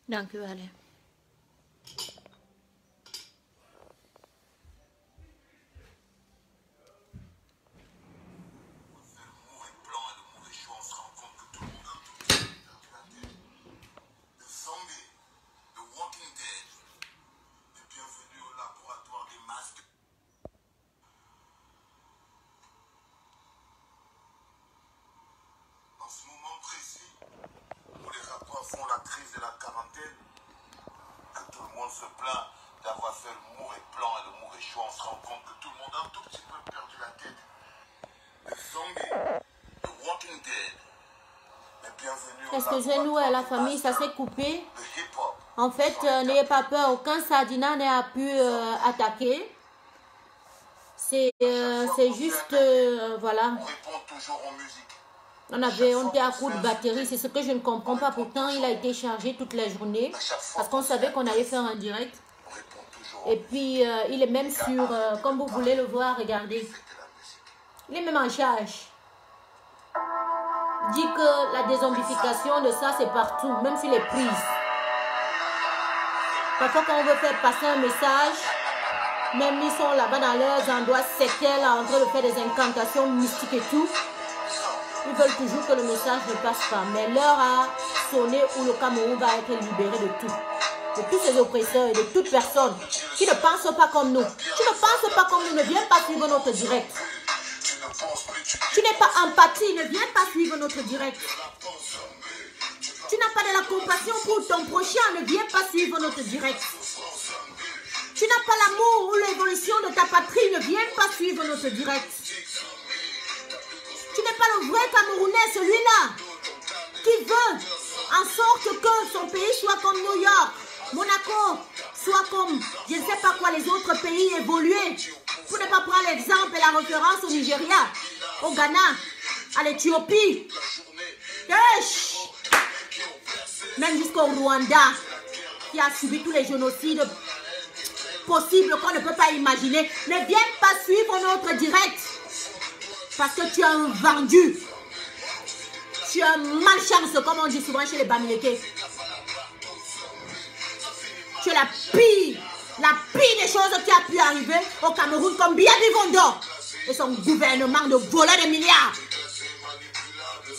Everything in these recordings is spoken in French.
Danke, Ale. Est-ce que genou et la famille, ça s'est coupé? En fait, n'ayez pas peur, aucun Sardina n'a pu attaquer. C'est juste, voilà. On était à coup de batterie, c'est ce que je ne comprends pas. Pourtant, il a été chargé toute la journée parce qu'on savait qu'on allait faire un direct. Et puis, il est même sur, comme vous voulez le voir, regardez. Il est même en charge. Dit que la dézombification de ça, c'est partout, même sur les prises. Parfois, quand on veut faire passer un message, même ils sont là-bas dans leurs endroits sectaires, là, en train de faire des incantations mystiques et tout. Ils veulent toujours que le message ne passe pas. Mais l'heure a sonné où le Cameroun va être libéré de tout. De tous ces oppresseurs et de toute personne qui ne pense pas comme nous. Tu ne penses pas comme nous, ne viens pas suivre notre direct. Tu n'es pas empathie, ne viens pas suivre notre direct. Tu n'as pas de la compassion pour ton prochain, ne viens pas suivre notre direct. Tu n'as pas l'amour ou l'évolution de ta patrie, ne viens pas suivre notre direct. Tu n'es pas le vrai Camerounais, celui-là, qui veut en sorte que son pays soit comme New York, Monaco, soit comme je ne sais pas quoi, les autres pays évolués. Pour ne pas prendre l'exemple et la référence au Nigeria, au Ghana, à l'Éthiopie, même jusqu'au Rwanda, qui a subi tous les génocides possibles qu'on ne peut pas imaginer. Ne viens pas suivre notre direct, parce que tu es un vendu. Tu es un malchance, comme on dit souvent chez les Bamileke. Tu es la pire des choses qui a pu arriver au Cameroun, comme Biyabi Gondo et son gouvernement de voler des milliards.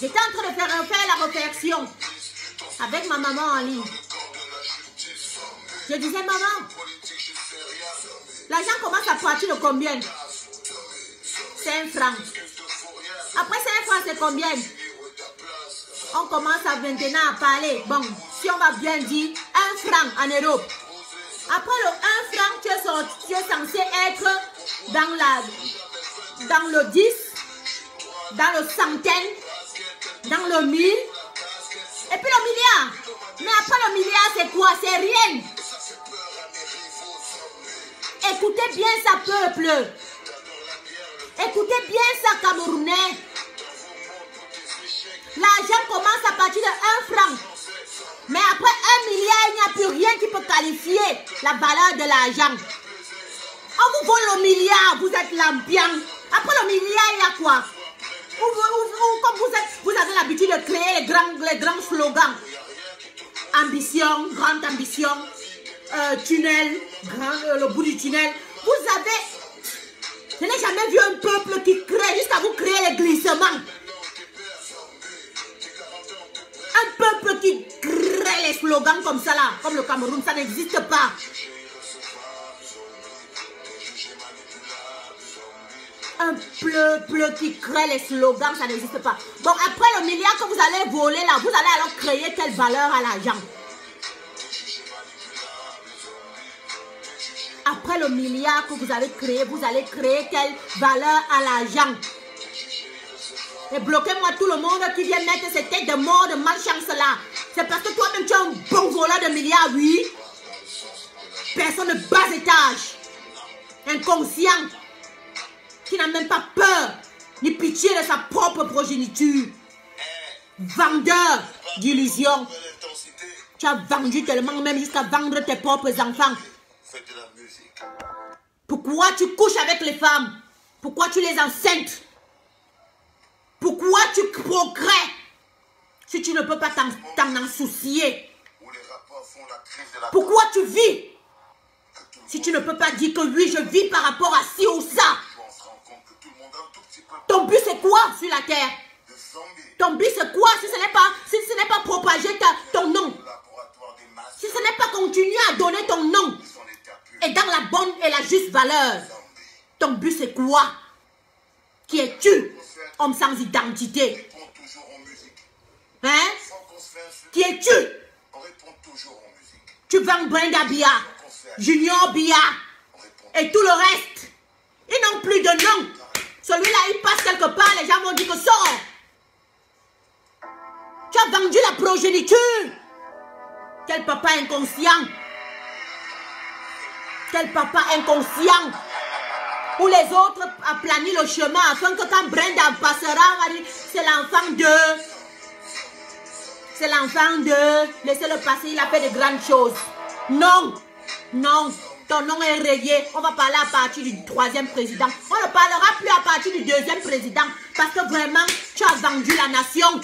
J'étais en train de faire la réflexion avec ma maman en ligne. Je disais, maman, l'argent commence à partir de combien? 5 francs. Après 5 francs, c'est combien? On commence à maintenant à parler. Bon, si on va bien dire 1 franc en Europe. Après le 1 franc, tu es censé être dans le 10, dans le centaine, dans le 1000, et puis le milliard. Mais après le milliard, c'est quoi? C'est rien. Écoutez bien ça, peuple. Écoutez bien ça, Camerounais. L'argent commence à partir de 1 franc. Mais après 1 milliard, il n'y a plus rien qui peut qualifier la valeur de l'argent. On vous vole le milliard, vous êtes l'ambiant. Après le milliard, il y a quoi? Comme vous avez l'habitude de créer les grands slogans. Ambition, grande ambition, tunnel, le bout du tunnel. Vous avez... Je n'ai jamais vu un peuple qui crée, jusqu'à vous créer les glissements. Un peuple qui crée les slogans comme ça là, comme le Cameroun, ça n'existe pas. Un peuple qui crée les slogans, ça n'existe pas. Donc après le milliard que vous allez voler là, vous allez alors créer quelle valeur à l'argent? Après le milliard que vous allez créer quelle valeur à l'argent? Et bloquez-moi tout le monde qui vient mettre ces têtes de mort, de malchance là. C'est parce que toi-même tu es un bon voleur de milliards, oui. Personne de bas étage. Inconscient. Qui n'a même pas peur, ni pitié de sa propre progéniture. Vendeur d'illusions. Tu as vendu tellement, même jusqu'à vendre tes propres enfants. Pourquoi tu couches avec les femmes? Pourquoi tu les enceintes? Pourquoi tu progrès si tu ne peux pas t'en soucier? Pourquoi tu vis? Si tu ne peux pas dire que oui, je vis par rapport à ci ou ça. Ton but c'est quoi sur la terre? Ton but c'est quoi si ce n'est pas propager ton nom? Si ce n'est pas continuer à donner ton nom et dans la bonne et la juste valeur, ton but c'est quoi? Qui es-tu? Homme sans identité. Hein? Qui es-tu? Tu vends Brenda Bia, Junior Bia et tout le reste. Ils n'ont plus de nom. Celui-là, il passe quelque part, les gens vont dire que sort. Tu as vendu la progéniture. Quel papa inconscient. Quel papa inconscient. Où les autres aplanissent le chemin afin que quand Brenda passera, on va dire, c'est l'enfant de... C'est l'enfant de... Laissez-le passer, il a fait de grandes choses. Non, non, ton nom est rayé. On va parler à partir du 3e président. On ne parlera plus à partir du 2e président. Parce que vraiment, tu as vendu la nation.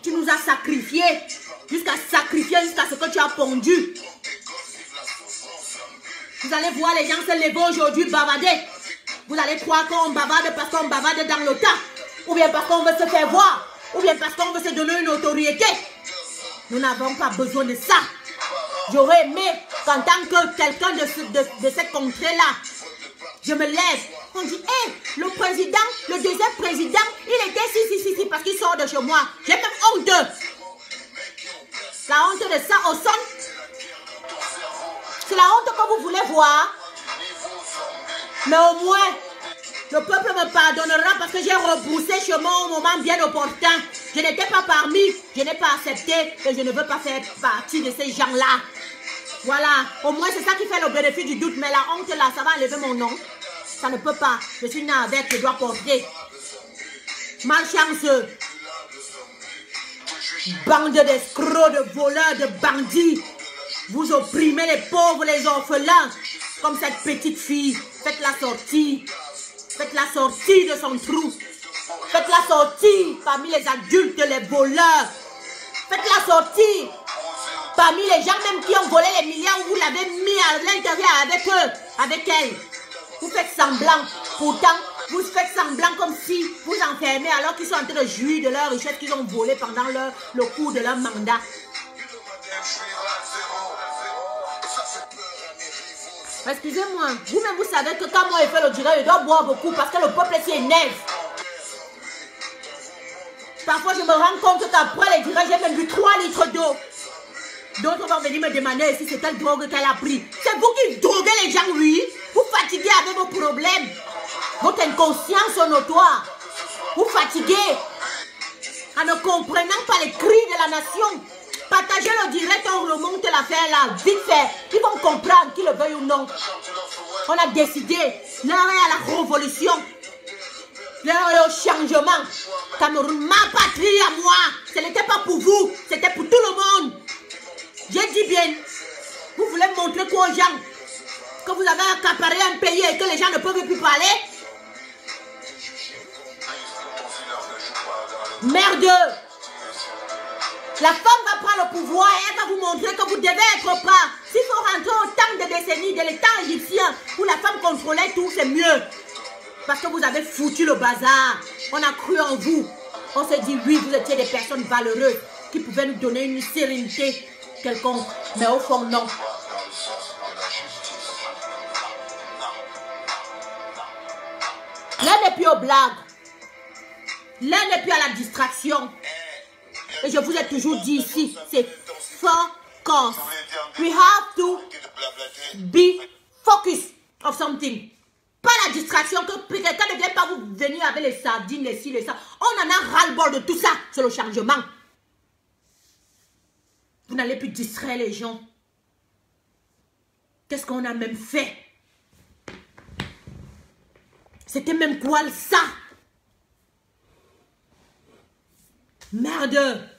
Tu nous as sacrifiés. Jusqu'à ce que tu as pondu. Vous allez voir les gens se lever aujourd'hui bavarder. Vous allez croire qu'on bavarde parce qu'on bavarde dans le tas. Ou bien parce qu'on veut se faire voir. Ou bien parce qu'on veut se donner une notoriété. Nous n'avons pas besoin de ça. J'aurais aimé qu'en tant que quelqu'un de cette contrée-là, je me lève. On dit, hé, le président, le 2e président, il était si, parce qu'il sort de chez moi. J'ai même honte. La honte de ça au son. C'est la honte que vous voulez voir. Mais au moins, le peuple me pardonnera parce que j'ai rebroussé chemin au moment bien opportun. Je n'étais pas parmi, je n'ai pas accepté et je ne veux pas faire partie de ces gens-là. Voilà, au moins c'est ça qui fait le bénéfice du doute. Mais la honte là, ça va enlever mon nom. Ça ne peut pas. Je suis né avec, je dois porter. Malchanceux. Bande d'escrocs, de voleurs, de bandits. Vous opprimez les pauvres, les orphelins. Comme cette petite fille. Faites-la sortir. Faites-la sortir de son trou. Faites-la sortir parmi les adultes, les voleurs. Faites-la sortir parmi les gens même qui ont volé les milliards où vous l'avez mis à l'intérieur avec eux, avec elle. Vous faites semblant. Pourtant, vous faites semblant comme si vous enfermez alors qu'ils sont en train de jouir de leur richesse qu'ils ont volée pendant le cours de leur mandat. Excusez-moi, vous-même vous savez que quand moi je fais le direct, je dois boire beaucoup parce que le peuple s'y énerve. Parfois je me rends compte qu'après les directs, j'ai même bu 3 litres d'eau. D'autres vont venir me demander si c'est quelle drogue qu'elle a pris. C'est vous qui droguez les gens, oui. Vous fatiguez avec vos problèmes. Votre inconscience notoire. Vous fatiguez en ne comprenant pas les cris de la nation. Partagez le direct, on remonte l'affaire là, vite fait. Ils vont comprendre qu'ils le veuillent ou non. On a décidé, l'heure est à la révolution. L'heure est au changement. Cameroun, ma patrie à moi. Ce n'était pas pour vous, c'était pour tout le monde. J'ai dit bien, vous voulez montrer quoi aux gens? Que vous avez accaparé un pays et que les gens ne peuvent plus parler? Merde! La femme va prendre le pouvoir et elle va vous montrer que vous devez être pas. S'il faut rentrer au temps de décennies de l'état égyptien où la femme contrôlait tout, c'est mieux. Parce que vous avez foutu le bazar. On a cru en vous. On s'est dit oui, vous étiez des personnes valeureuses qui pouvaient nous donner une sérénité quelconque. Mais au fond, non. L'un n'est plus aux blagues. L'un n'est plus à la distraction. Et je vous ai toujours dit ici, c'est focus. We have to be focus of something. Pas la distraction que quelqu'un ne vient pas vous venir avec les sardines, les ci, les ça. On en a ras-le-bol de tout ça. C'est le changement. Vous n'allez plus distraire les gens. Qu'est-ce qu'on a même fait? C'était même quoi ça? Merde!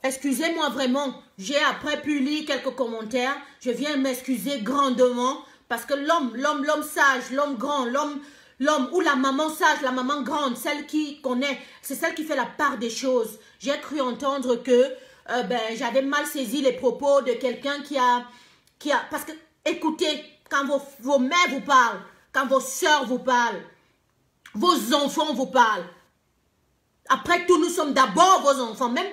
Excusez-moi vraiment, j'ai après pu lire quelques commentaires. Je viens m'excuser grandement parce que l'homme sage, l'homme grand, l'homme l'homme ou la maman sage, la maman grande, celle qui connaît, c'est celle qui fait la part des choses. J'ai cru entendre que j'avais mal saisi les propos de quelqu'un qui a... Parce que, écoutez, quand vos mères vous parlent, quand vos soeurs vous parlent, vos enfants vous parlent, après tout, nous sommes d'abord vos enfants, même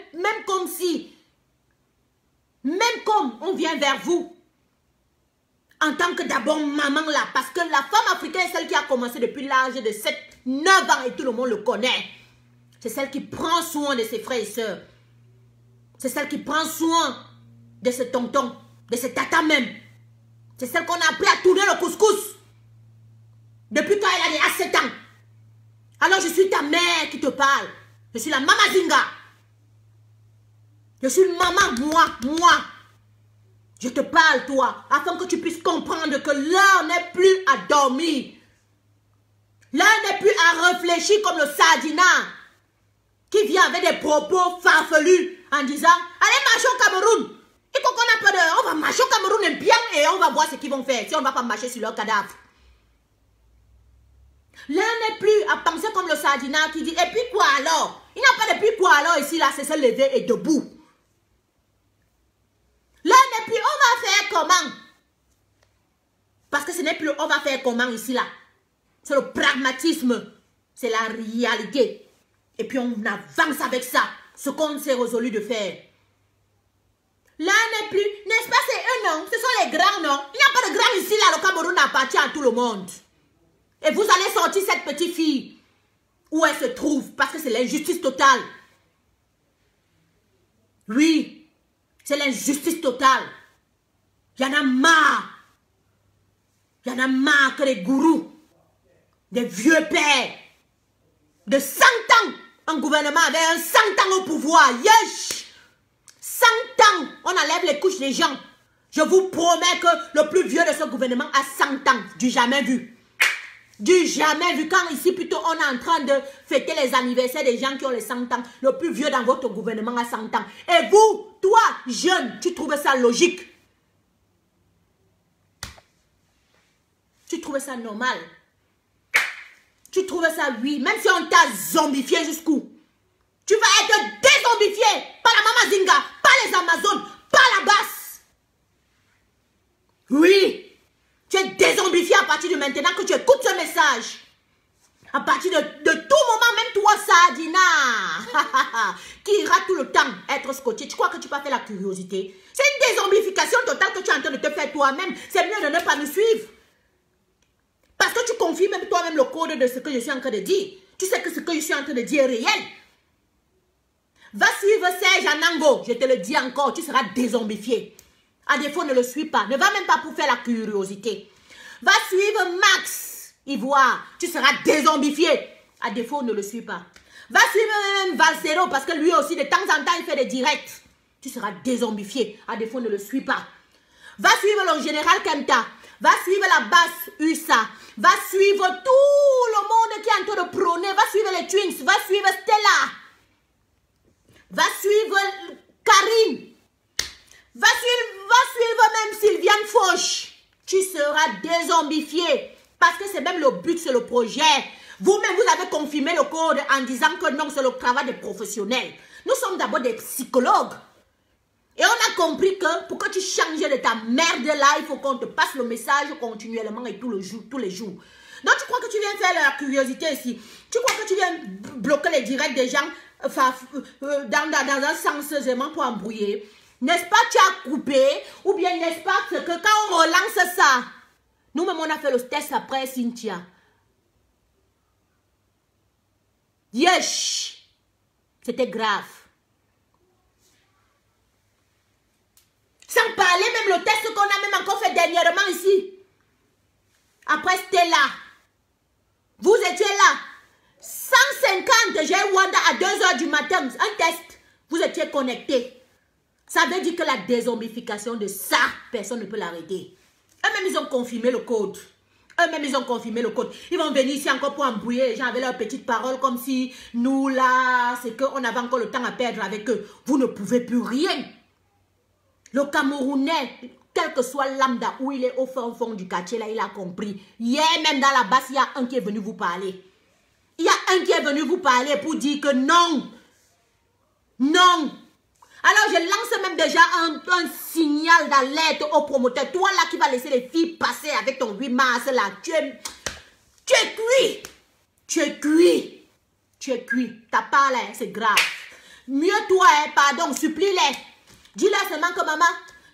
comme on vient vers vous, en tant que d'abord maman là, parce que la femme africaine est celle qui a commencé depuis l'âge de 7, 9 ans et tout le monde le connaît. C'est celle qui prend soin de ses frères et sœurs. C'est celle qui prend soin de ses tontons, de ses tatas même. C'est celle qu'on a appris à tourner le couscous. Depuis quand elle a déjà 7 ans. Alors je suis ta mère qui te parle. Je suis la Mama Zinga. Je suis maman, moi. Je te parle, toi, afin que tu puisses comprendre que l'heure n'est plus à dormir. L'heure n'est plus à réfléchir comme le Sardina, qui vient avec des propos farfelus en disant, allez marcher au Cameroun. Il faut qu'on a peur de... On va marcher au Cameroun bien et on va voir ce qu'ils vont faire si on ne va pas marcher sur leur cadavre. L'un n'est plus à penser comme le Sardina qui dit, et puis quoi alors? Il n'y a pas de puis quoi alors ici, là, c'est se lever et debout. L'un n'est plus, on va faire comment? Parce que ce n'est plus, on va faire comment ici, là. C'est le pragmatisme, c'est la réalité. Et puis on avance avec ça, ce qu'on s'est résolu de faire. L'un n'est plus, n'est-ce pas, c'est eux, non? Ce sont les grands, non? Il n'y a pas de grands ici, là, le Cameroun appartient à tout le monde. Et vous allez sortir cette petite fille où elle se trouve, parce que c'est l'injustice totale. Oui, c'est l'injustice totale. Il y en a marre. Il y en a marre que les gourous, des vieux pères, de 100 ans en gouvernement, avec un 100 ans au pouvoir. Yes! 100 ans, on enlève les couches des gens. Je vous promets que le plus vieux de ce gouvernement a 100 ans. Du jamais vu. Du jamais vu. Quand ici, plutôt, on est en train de fêter les anniversaires des gens qui ont les 100 ans. Le plus vieux dans votre gouvernement a 100 ans. Et vous, toi, jeune, tu trouves ça logique? Tu trouves ça normal? Tu trouves ça, oui, même si on t'a zombifié jusqu'où? Tu vas être désombifié par la Mama Zinga, par les Amazones, par la basse. Oui. Tu es désombifié à partir de maintenant que tu écoutes ce message. À partir de tout moment, même toi, Sardina, qui ira tout le temps être scotché. Tu crois que tu peux faire la curiosité? C'est une désombification totale que tu es en train de te faire toi-même. C'est mieux de ne pas nous suivre. Parce que tu confies même toi-même le code de ce que je suis en train de dire. Tu sais que ce que je suis en train de dire est réel. Va suivre Serge Anango. Je te le dis encore, tu seras désombifié. À défaut, ne le suis pas. Ne va même pas pour faire la curiosité. Va suivre Max Ivoire. Tu seras désombifié. À défaut, ne le suis pas. Va suivre même Valsero parce que lui aussi, de temps en temps, il fait des directs. Tu seras désombifié. À défaut, ne le suis pas. Va suivre le général Kenta. Va suivre la basse USA. Va suivre tout le monde qui est en train de prôner. Va suivre les Twins. Va suivre Stella. Va suivre Karine. Va suivre même Sylviane Fauche. Tu seras désombifié. Parce que c'est même le but, c'est le projet. Vous-même, vous avez confirmé le code en disant que non, c'est le travail des professionnels. Nous sommes d'abord des psychologues. Et on a compris que pour que tu changes de ta merde là, il faut qu'on te passe le message continuellement et tous les jours. Donc tu crois que tu viens faire la curiosité ici? Tu crois que tu viens bloquer les directs des gens dans un sens vraiment pour embrouiller? N'est-ce pas tu as coupé? Ou bien n'est-ce pas que quand on relance ça, nous-mêmes on a fait le test après Cynthia. Yes! C'était grave. Sans parler même le test qu'on a même encore fait dernièrement ici. Après Stella. Vous étiez là. 150, j'ai eu Wanda à 2 h du matin. Un test. Vous étiez connectés. Ça veut dire que la dézombification de ça, personne ne peut l'arrêter. Eux-mêmes, ils ont confirmé le code. Eux-mêmes, ils ont confirmé le code. Ils vont venir ici encore pour embrouiller les gens avec leurs petites paroles comme si nous, là, c'est qu'on avait encore le temps à perdre avec eux. Vous ne pouvez plus rien. Le Camerounais, quel que soit lambda où il est au fond du quartier, là, il a compris. Hier, même dans la basse, il y a un qui est venu vous parler. Il y a un qui est venu vous parler pour dire que non. Non. Alors, je lance même déjà un signal d'alerte au promoteur. Toi, là, qui va laisser les filles passer avec ton 8 mars, là, tu es cuit. Tu es cuit. Tu es cuit. Ta part, là, c'est grave. Mieux toi, hein, pardon, supplie-les. Dis-leur seulement que maman,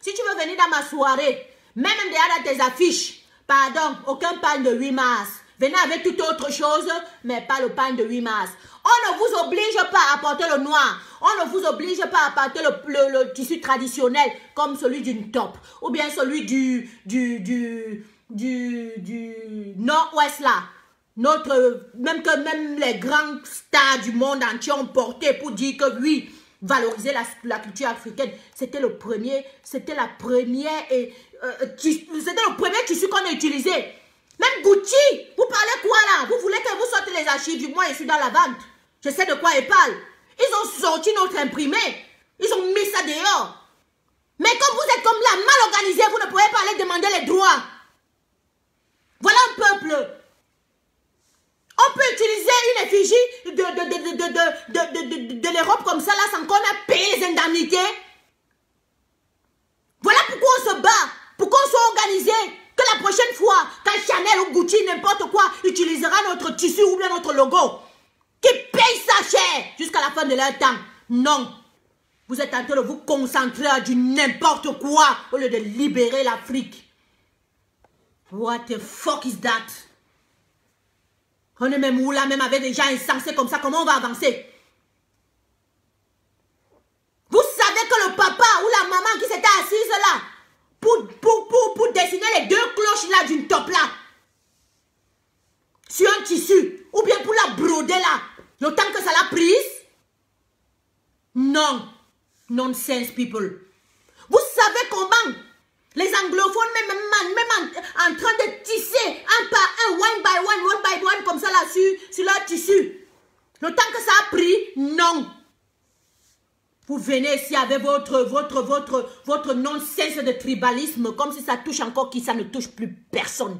si tu veux venir dans ma soirée, même derrière tes affiches, pardon, aucun pain de 8 mars. Venez avec toute autre chose, mais pas le pain de 8 mars. On ne vous oblige pas à porter le noir. On ne vous oblige pas à porter le tissu traditionnel comme celui d'une top. Ou bien celui du nord-ouest là. Même les grands stars du monde entier ont porté pour dire que oui, valoriser la culture africaine. C'était le premier tissu qu'on a utilisé. Même Gucci, vous parlez quoi là? Vous voulez que vous sortez les archives du mois et je suis dans la vente. Je sais de quoi ils parlent. Ils ont sorti notre imprimé. Ils ont mis ça dehors. Mais comme vous êtes comme là, mal organisé, vous ne pouvez pas aller demander les droits. Voilà un peuple. On peut utiliser une effigie de l'Europe comme ça, là, sans qu'on ait payé les indemnités. Voilà pourquoi on se bat. Pourquoi on soit organisé. Que la prochaine fois, quand Chanel ou Gucci, n'importe quoi, utilisera notre tissu ou bien notre logo, qu'ils payent ça cher jusqu'à la fin de leur temps. Non. Vous êtes en train de vous concentrer à du n'importe quoi au lieu de libérer l'Afrique. What the fuck is that? On est même où là, même avec des gens insensés comme ça, comment on va avancer? Vous savez que le papa ou la maman qui s'était assise là, pour dessiner les deux cloches là d'une top là, sur un tissu, ou bien pour la broder là, le temps que ça l'a prise? Non. Nonsense people. Vous savez comment les anglophones, même en train de tisser un par un, one by one, comme ça là, sur leur tissu. Le temps que ça a pris, non. Vous venez ici avec votre nonsense de tribalisme, comme si ça touche encore qui, ça ne touche plus personne.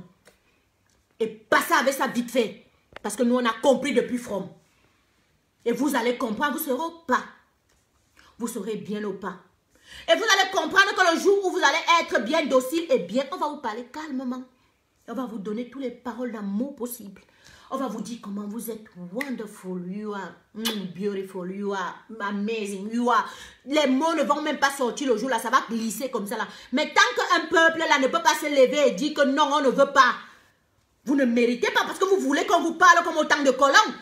Et passez avec ça vite fait. Parce que nous, on a compris depuis From. Et vous allez comprendre, vous serez au pas. Vous serez bien au pas. Et vous allez comprendre que le jour où vous allez être bien docile et bien, on va vous parler calmement. On va vous donner toutes les paroles d'amour possibles. On va vous dire comment vous êtes wonderful, you are beautiful, you are amazing, you are... Les mots ne vont même pas sortir le jour là, ça va glisser comme ça là. Mais tant qu'un peuple là ne peut pas se lever et dire que non, on ne veut pas, vous ne méritez pas parce que vous voulez qu'on vous parle comme autant de colons.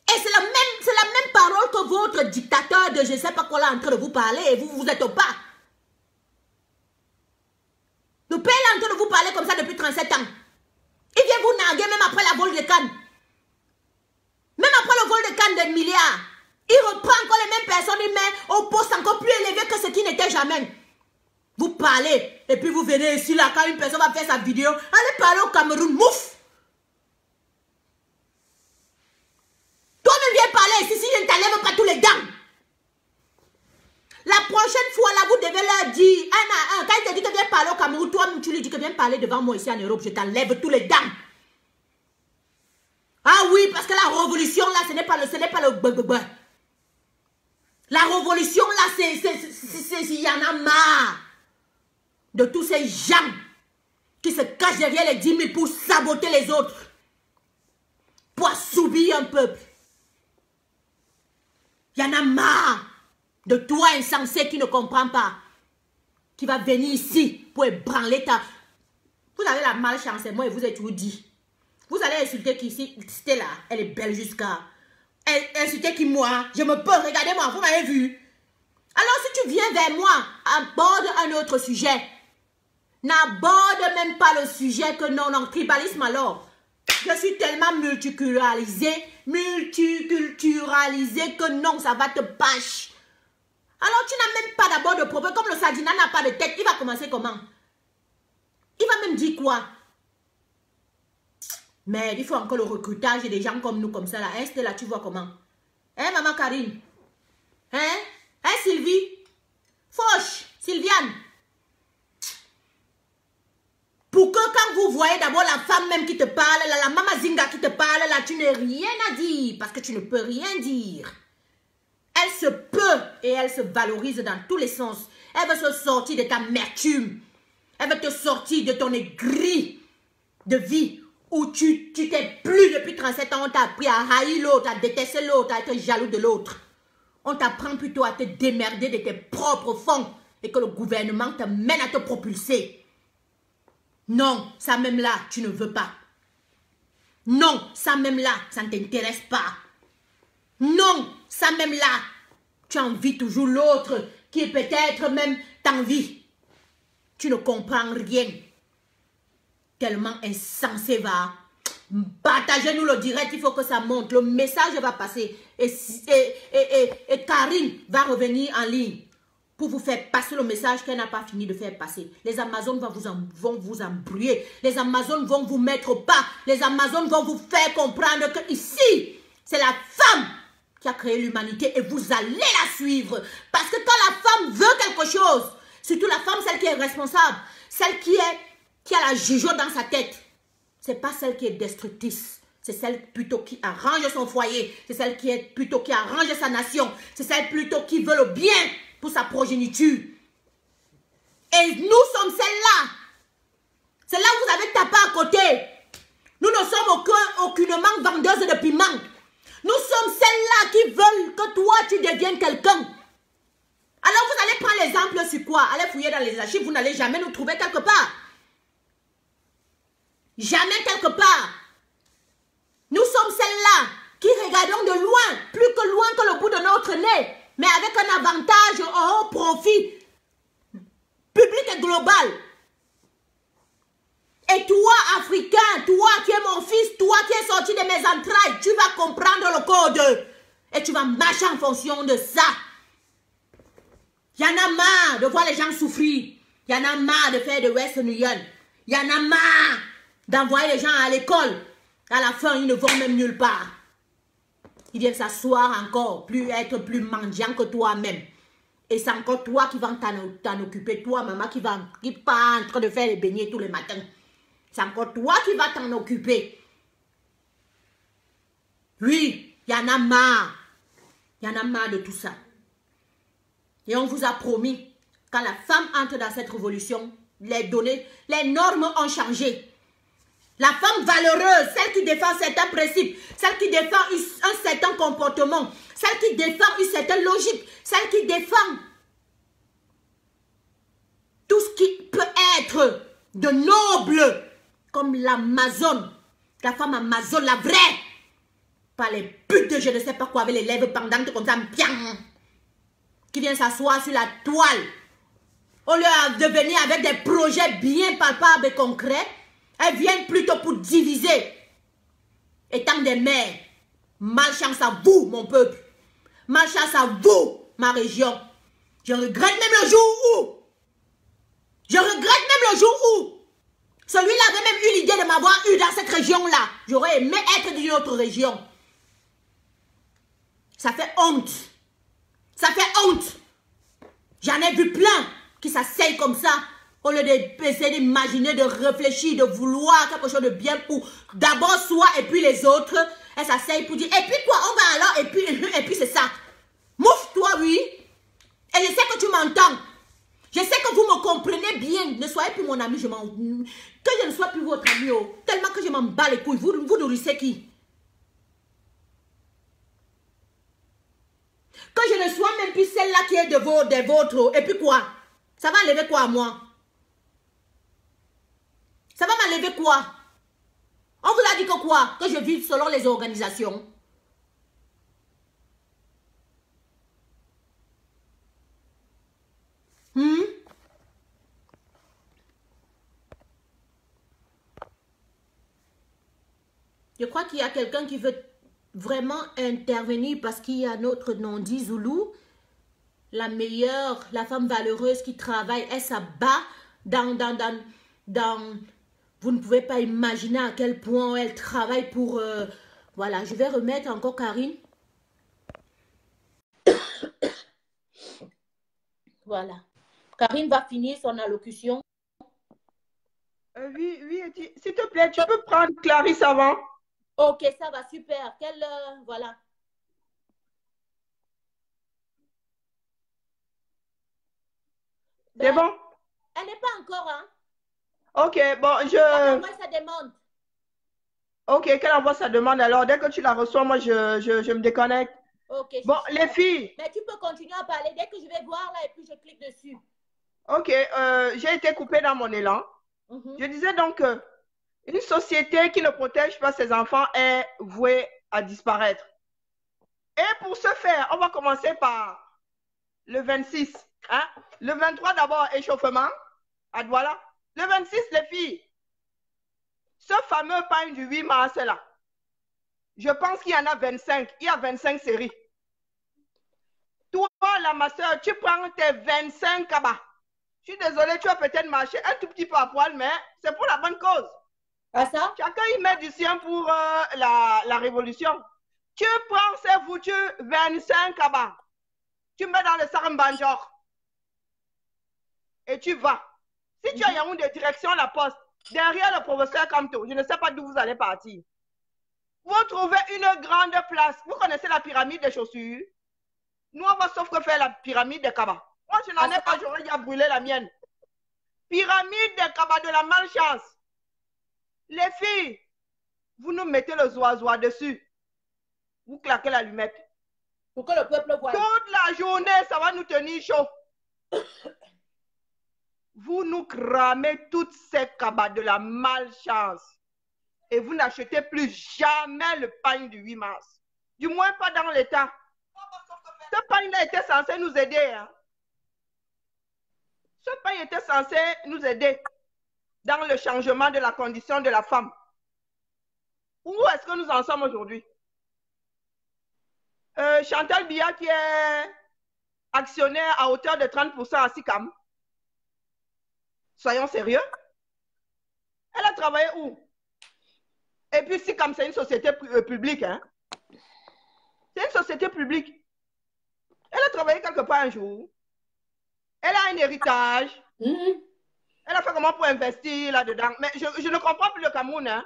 Et c'est la même parole que votre dictateur de je ne sais pas quoi là est en train de vous parler et vous êtes au pas. Le père est en train de vous parler comme ça depuis 37 ans. Il vient vous narguer même après la vol de Cannes. Même après le vol de Cannes des milliards. Il reprend encore les mêmes personnes, il met au poste encore plus élevé que ce qui n'était jamais. Vous parlez et puis vous venez ici là quand une personne va faire sa vidéo. Allez parler au Cameroun, mouf. Toi-même viens parler ici si je ne t'enlève pas tous les dents. La prochaine fois là, vous devez leur dire, un à un, quand il te dit que viens parler au Cameroun, toi-même tu lui dis que viens parler devant moi ici en Europe, je t'enlève tous les dents. Ah oui, parce que la révolution là, ce n'est pas le blablabla. La révolution là, il y en a marre de tous ces gens qui se cachent derrière les 10 000 pour saboter les autres, pour assouvir un peuple. Il y en a marre de toi insensé qui ne comprend pas, qui va venir ici pour ébranler ta... Vous avez la malchance, moi et vous êtes tout dit. Vous allez insulter qui ici, Stella, elle est belle jusqu'à... Insulter qui moi, je me peux, regardez-moi, vous m'avez vu. Alors si tu viens vers moi, aborde un autre sujet. N'aborde même pas le sujet que non, tribalisme alors. Je suis tellement multiculturalisée que non, ça va te bâcher. Alors tu n'as même pas d'abord de propos, comme le sardina n'a pas de tête, il va commencer comment? Il va même dire quoi? Mais il faut encore le recrutage et des gens comme nous, comme ça là. Hein, là, tu vois comment? Hein, maman Karine? Hein? Hein, Sylvie? Fauche, Sylviane? Pour que quand vous voyez d'abord la femme même qui te parle, la Mama Zinga qui te parle, là, tu n'as rien à dire. Parce que tu ne peux rien dire. Elle se peut et elle se valorise dans tous les sens. Elle veut se sortir de ta amertume. Elle veut te sortir de ton aigri de vie où tu t'es plus depuis 37 ans. On t'a appris à haïr l'autre, à détester l'autre, à être jaloux de l'autre. On t'apprend plutôt à te démerder de tes propres fonds et que le gouvernement te mène à te propulser. Non, ça même là, tu ne veux pas. Non, ça même là, ça ne t'intéresse pas. Non, ça même là, tu envies toujours l'autre qui peut-être même t'envie. Tu ne comprends rien. Tellement insensé va. Partagez-nous le direct, il faut que ça monte. Le message va passer. Et Karine va revenir en ligne pour vous faire passer le message qu'elle n'a pas fini de faire passer. Les Amazones vont vous embrouiller. Les Amazones vont vous mettre au pas. Les Amazones vont vous faire comprendre que ici, c'est la femme qui a créé l'humanité et vous allez la suivre. Parce que quand la femme veut quelque chose, surtout la femme, celle qui est responsable, celle qui a la jugeote dans sa tête, c'est pas celle qui est destructrice. C'est celle plutôt qui arrange son foyer. C'est celle qui est plutôt qui arrange sa nation. C'est celle plutôt qui veut le bien pour sa progéniture. Et nous sommes celles-là. C'est là où vous avez tapé à côté. Nous ne sommes aucunement vendeuses de piment. Nous sommes celles-là qui veulent que toi, tu deviennes quelqu'un. Alors vous allez prendre l'exemple sur quoi? Allez fouiller dans les archives, vous n'allez jamais nous trouver quelque part. Jamais quelque part. Nous sommes celles-là qui regardons de loin, plus que loin que le bout de notre nez, mais avec un avantage au profit public et global. Et toi, Africain, toi qui es mon fils, toi qui es sorti de mes entrailles, tu vas comprendre le code. Et tu vas marcher en fonction de ça. Il y en a marre de voir les gens souffrir. Il y en a marre de faire de Western Union. Il y en a marre d'envoyer les gens à l'école. À la fin, ils ne vont même nulle part. Ils viennent s'asseoir encore, être plus mendiant que toi-même. Et c'est encore toi qui vas t'en occuper. Toi, maman, qui pas en train de faire les beignets tous les matins. C'est encore toi qui vas t'en occuper. Oui, il y en a marre. Il y en a marre de tout ça. Et on vous a promis, quand la femme entre dans cette révolution, les normes ont changé. La femme valeureuse, celle qui défend certains principes, celle qui défend un certain comportement, celle qui défend une certaine logique, celle qui défend tout ce qui peut être de noble, comme l'Amazone, la femme Amazone, la vraie, pas les putes de je ne sais pas quoi avec les lèvres pendantes comme ça, bien, qui vient s'asseoir sur la toile, au lieu de venir avec des projets bien palpables et concrets. Elles viennent plutôt pour diviser. Étant des mères, malchance à vous, mon peuple. Malchance à vous, ma région. Je regrette même le jour où. Je regrette même le jour où. Celui-là avait même eu l'idée de m'avoir eu dans cette région-là. J'aurais aimé être d'une autre région. Ça fait honte. Ça fait honte. J'en ai vu plein qui s'asseyent comme ça. Au lieu d'essayer d'imaginer, de réfléchir, de vouloir quelque chose de bien pour d'abord soi et puis les autres. Elle s'asseye pour dire, et puis quoi, on va alors, et puis c'est ça. Mouffe-toi, oui. Et je sais que tu m'entends. Je sais que vous me comprenez bien. Ne soyez plus mon ami, que je ne sois plus votre ami. Oh. Tellement que je m'en bats les couilles. Vous nourrissez qui? Que je ne sois même plus celle-là qui est des vôtres. Et puis quoi? Ça va enlever quoi à moi? Ça va m'enlever quoi? On vous a dit que quoi? Que je vive selon les organisations. Je crois qu'il y a quelqu'un qui veut vraiment intervenir parce qu'il y a notre non-dit Zoulou. La meilleure, la femme valeureuse qui travaille, elle s'abat dans... Vous ne pouvez pas imaginer à quel point elle travaille pour... Voilà, je vais remettre encore Karine. Voilà. Karine va finir son allocution. Oui, oui, s'il te plaît, tu peux prendre Clarisse avant. Ok, ça va, super. Quelle, voilà. C'est Ben, bon? elle n'est pas encore, hein. Ok, bon, Elle envoie sa demande. Ok, qu'elle envoie sa demande alors. Dès que tu la reçois, moi, je me déconnecte. Ok, Bon, c'est les super. filles, Mais tu peux continuer à parler dès que je vais voir là et puis je clique dessus. ok, j'ai été coupée dans mon élan. Mhm. Je disais donc que une société qui ne protège pas ses enfants est vouée à disparaître. Et pour ce faire, on va commencer par le 26. Hein? Le 23 d'abord, échauffement. À Douala. Le 26, les filles, ce fameux pain du 8 mars là, je pense qu'il y en a 25. Il y a 25 séries. Toi, là, ma soeur, tu prends tes 25 cabas. Je suis désolée, tu vas peut-être marcher un tout petit peu à poil, mais c'est pour la bonne cause. Ah ça? Chacun y met du sien pour la révolution. Tu prends ces foutus 25 cabas. Tu mets dans le sarambanjor. Et tu vas. Si tu as Yaoundé direction la poste, derrière le professeur Kamto, je ne sais pas d'où vous allez partir. Vous trouvez une grande place. Vous connaissez la pyramide des chaussures? Nous, on va sauf que faire la pyramide des cabas. Moi, je n'en ai pas, j'aurais déjà brûlé la mienne. Pyramide des cabas de la malchance. Les filles, vous nous mettez le zoazoa dessus. Vous claquez l'allumette. Pour que le peuple voie. Toute la journée, ça va nous tenir chaud. Vous nous cramez toutes ces cabas de la malchance. Et vous n'achetez plus jamais le pain du 8 mars. Du moins pas dans l'État. Ce pain-là était censé nous aider. Hein. Ce pain était censé nous aider dans le changement de la condition de la femme. Où est-ce que nous en sommes aujourd'hui? Chantal Biya qui est actionnaire à hauteur de 30% à SICAM. Soyons sérieux. Elle a travaillé où? Et puis SICAM, c'est une société publique. Hein? C'est une société publique. Elle a travaillé quelque part un jour. Elle a un héritage. Elle a fait comment pour investir là-dedans? Mais je ne comprends plus le Cameroun. Hein?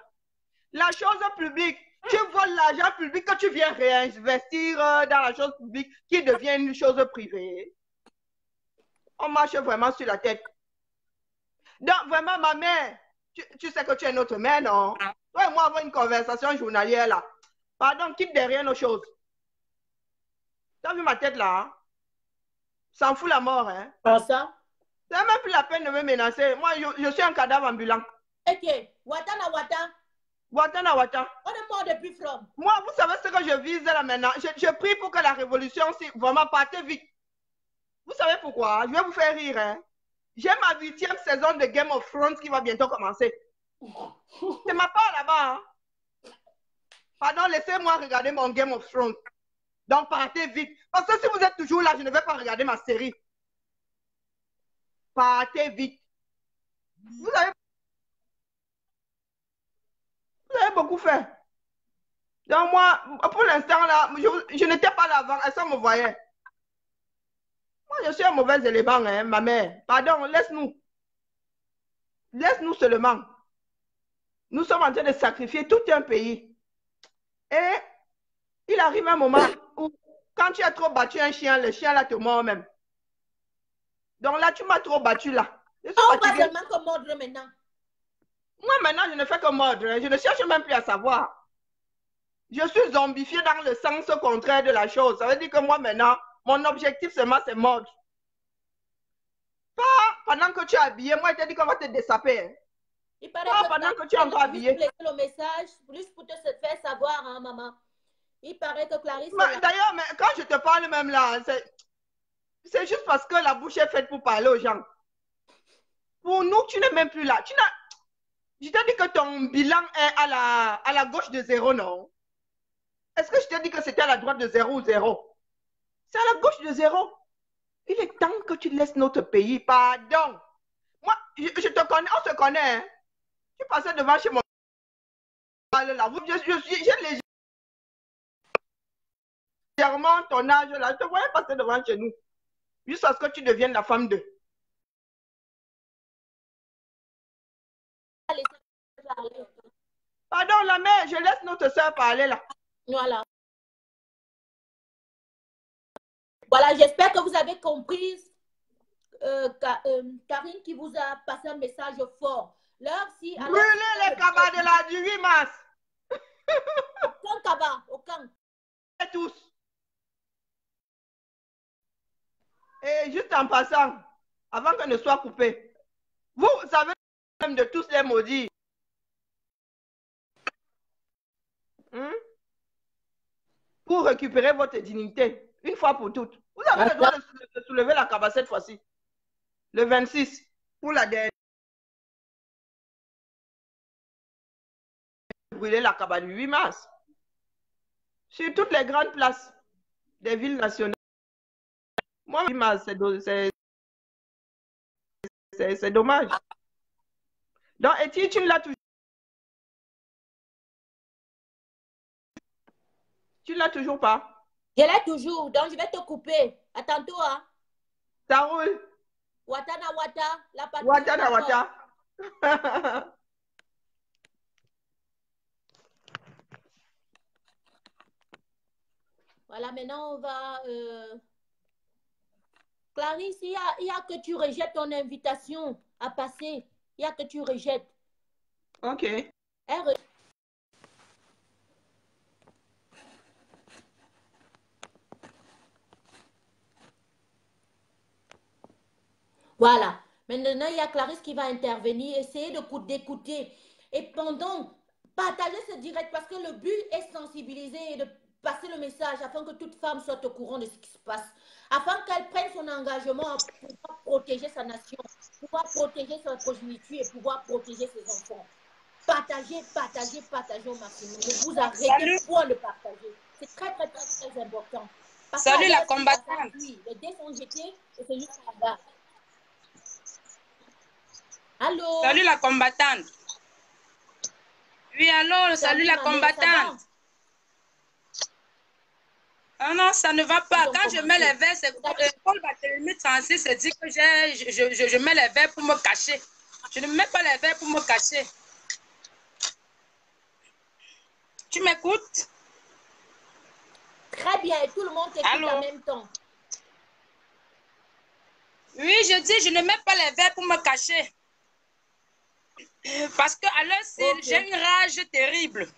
La chose publique, tu voles l'argent public que tu viens réinvestir dans la chose publique qui devient une chose privée. On marche vraiment sur la tête. Donc, vraiment, ma mère, tu sais que tu es notre mère, non? Toi et moi avons une conversation journalière là. Pardon, quitte derrière nos choses. Tu as vu ma tête là? Hein? S'en fout la mort, hein? Ah ça? Ça n'a même plus la peine de me menacer. Moi, je suis un cadavre ambulant. Ok, Watana Wata. Watana Wata. On est mort depuis From. Moi, vous savez ce que je vise là maintenant? Je prie pour que la révolution, si vraiment parte vite. Vous savez pourquoi? Je vais vous faire rire. Hein? J'ai ma 8e saison de Game of Thrones qui va bientôt commencer. C'est ma part là-bas. Hein? Pardon, laissez-moi regarder mon Game of Thrones. Donc, partez vite. Parce que si vous êtes toujours là, je ne vais pas regarder ma série. Partez vite. Vous avez, vous avez beaucoup fait. Donc, moi, pour l'instant, là, je n'étais pas là avant. Est-ce qu'on me voyait? Moi, je suis un mauvais élément, hein, ma mère. Pardon, laisse-nous. Laisse-nous seulement. Nous sommes en train de sacrifier tout un pays. Et il arrive un moment où, quand tu as trop battu un chien, le chien là te mord même. Donc là, tu m'as trop battu là. Je suis On va fatiguée. seulement comme mordre maintenant. Moi, maintenant, je ne fais que mordre. Je ne cherche même plus à savoir. Je suis zombifié dans le sens contraire de la chose. Ça veut dire que moi, maintenant, mon objectif seulement, c'est mordre. Pas pendant que tu es habillé. Moi, je t'ai dit qu'on va te dessaper. Hein. Il paraît Pas que pendant que tu es encore habillé. Juste le message, juste pour te faire savoir, hein, maman. Il paraît que Clarisse... D'ailleurs, quand je te parle même là, c'est juste parce que la bouche est faite pour parler aux gens. Pour nous, tu n'es même plus là. Je t'ai dit que ton bilan est à la gauche de 0, non? Est-ce que je t'ai dit que c'était à la droite de 0 ou 0? C'est à la gauche de 0. Il est temps que tu laisses notre pays. Pardon. Moi, je te connais, on se connaît. Hein? Tu passais devant chez mon... Là, j'ai légèrement ton âge là. Je te voyais passer devant chez nous. Jusqu'à ce que tu deviennes la femme de. parler. Pardon, la mère, je laisse notre soeur parler là. Voilà. Voilà, j'espère que vous avez compris. Karine qui vous a passé un message fort. Si, brûlez les cabas du 8 mars. Aucun cabas, aucun. Tous. Et juste en passant, avant qu'elle ne soit coupée, vous savez même de tous les maudits. Pour récupérer votre dignité, une fois pour toutes. Vous avez le droit de soulever la cabane cette fois-ci. Le 26, pour la dernière. Brûler la cabane du 8 mars. Sur toutes les grandes places des villes nationales. Moi, 8 mars, c'est dommage. Donc, et tu l'as toujours. Tu l'as toujours pas? Je l'ai toujours, donc je vais te couper. À tantôt, hein. Ça roule. Watana Wata, la patrie. Watana Wata. Voilà, maintenant on va... Clarisse, il y a que tu rejettes ton invitation à passer. Il y a que tu rejettes. Ok. Voilà. Maintenant, il y a Clarisse qui va intervenir, essayer d'écouter. Et pendant, partager ce direct parce que le but est sensibiliser et de passer le message afin que toute femme soit au courant de ce qui se passe. Afin qu'elle prenne son engagement pour pouvoir protéger sa nation, pouvoir protéger sa progéniture et pouvoir protéger ses enfants. Partagez au maximum. Ne vous arrêtez point de partager. C'est très important. Parce salut la combattante. Les dés sont jetés et c'est juste la garde. Allô? Salut la combattante. Oui, allô, salut la combattante. Ah non, ça ne va pas. Quand je mets les verres, c'est Paul Barthélemy 36 se dit que je mets les verres pour me cacher. Je ne mets pas les verres pour me cacher. Tu m'écoutes? Très bien, et tout le monde t'écoute en même temps. Oui, je dis, je ne mets pas les verres pour me cacher. Parce qu'à l'heure, j'ai une rage terrible.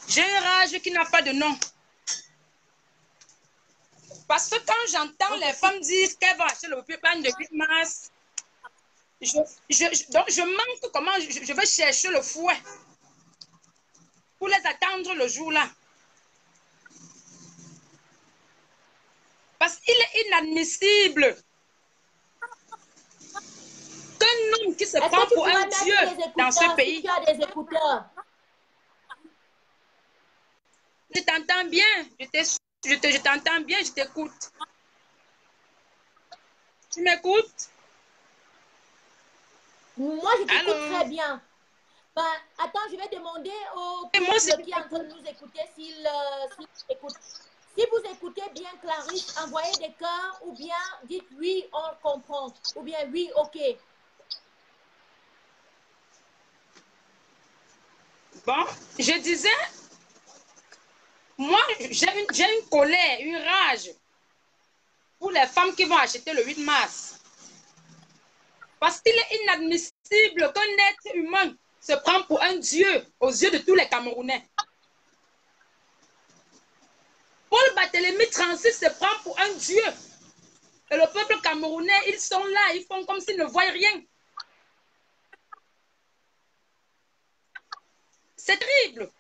J'ai une rage qui n'a pas de nom. Parce que quand j'entends les femmes dire qu'elles vont acheter le pain de 8 mars, donc je manque comment je vais chercher le fouet pour les attendre le jour-là. Parce qu'il est inadmissible qu'un homme qui se prend pour un dieu dans ce pays. Tu as des écouteurs. Je t'entends bien, je t'entends bien, je t'écoute. Tu m'écoutes? Moi, je t'écoute très bien. Ben, attends, je vais demander au couple qui est en train de nous écouter s'il écoute. Si vous écoutez bien Clarisse, envoyez des cœurs ou bien dites oui, on comprend. Ou bien oui, ok. Bon, je disais, moi, j'ai une colère, une rage pour les femmes qui vont acheter le 8 mars. Parce qu'il est inadmissible qu'un être humain se prend pour un dieu aux yeux de tous les Camerounais. Paul Barthélemy 36 se prend pour un dieu. Et le peuple camerounais, ils sont là, ils font comme s'ils ne voient rien. C'est terrible.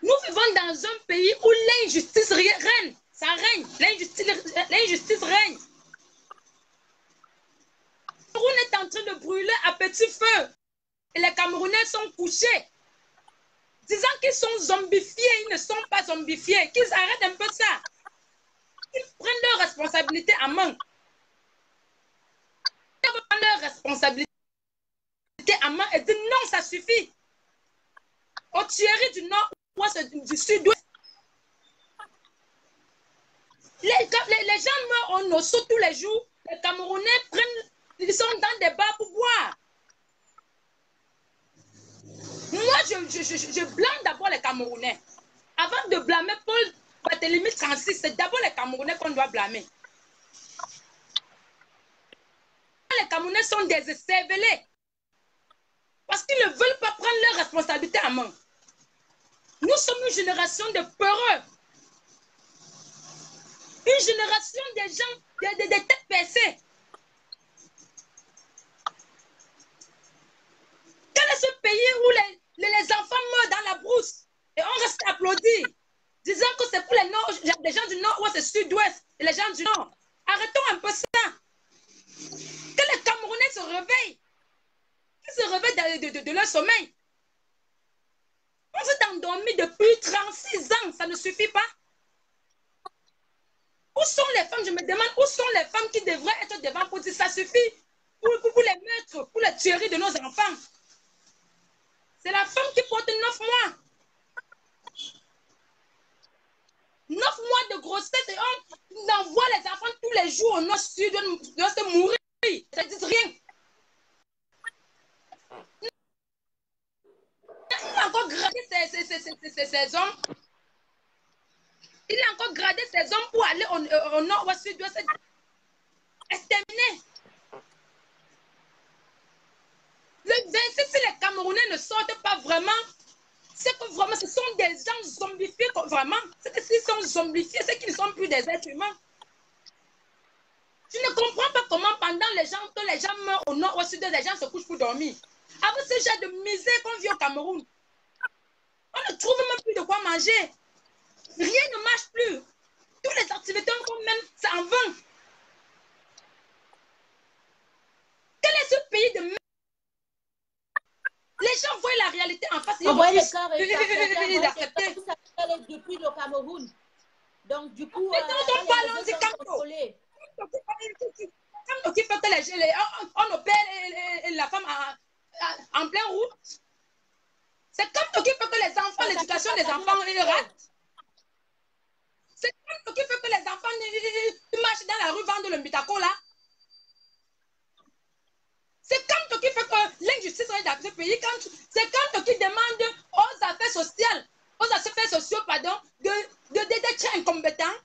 Nous vivons dans un pays où l'injustice règne. Ça règne. L'injustice règne. Le Cameroun est en train de brûler à petit feu. Et les Camerounais sont couchés. Disant qu'ils sont zombifiés, ils ne sont pas zombifiés. Qu'ils arrêtent un peu ça. Qu'ils prennent leurs responsabilités en main. Ils prennent leurs responsabilités en main et disent non, ça suffit. Au Thierry du Nord, du Sud-Ouest. Les gens meurent en osso tous les jours. Les Camerounais prennent ils sont dans des bars pour boire. Moi, je blâme d'abord les Camerounais. Avant de blâmer Paul Barthélémy 36, c'est d'abord les Camerounais qu'on doit blâmer. Les Camerounais sont des cervelés. Parce qu'ils ne veulent pas prendre leurs responsabilités en main. Nous sommes une génération de peureux. Une génération des gens, des têtes baissées. Quel est ce pays où les enfants meurent dans la brousse et on reste applaudi, disant que c'est pour les gens du nord-ouest et sud-ouest et les gens du nord. Arrêtons un peu ça. Que les Camerounais se réveillent. Qu'ils se réveillent de leur sommeil. On s'est endormi depuis 36 ans, ça ne suffit pas. Où sont les femmes, je me demande, où sont les femmes qui devraient être devant pour dire ça suffit pour les mettre, pour les tueries de nos enfants. C'est la femme qui porte 9 mois. 9 mois de grossesse et on envoie les enfants tous les jours au nord-sud, doivent se mourir. Ça ne dit rien. Il a encore gradé ces hommes. Il a encore gradé ces hommes pour aller au nord ou au sud. C'est terminé. Le 26, si les Camerounais ne sortent pas vraiment, c'est que vraiment ce sont des gens zombifiés. Vraiment, c'est que s'ils sont zombifiés, c'est qu'ils ne sont plus des êtres humains. Je ne comprends pas comment pendant que les gens meurent au nord ou au sud, les gens se couchent pour dormir. Avec ce genre de misère qu'on vit au Cameroun, on ne trouve même plus de quoi manger. Rien ne marche plus. Toutes les activités qu'on mène, c'est en vain. Quel est ce pays de merde? Les gens voient la réalité en face. On voit les corps et ça depuis le Cameroun. Donc, du coup, on parle du Cameroun. Quand on fait que on opère la femme en pleine route. C'est comme qui fait que les enfants, l'éducation des enfants, ils ratent. C'est comme qui fait que les enfants marchent dans la rue, vendent le mitako là. C'est comme qui fait que l'injustice dans ce pays. C'est comme qui demande aux affaires sociales, aux affaires sociaux, pardon, d'être incompétents.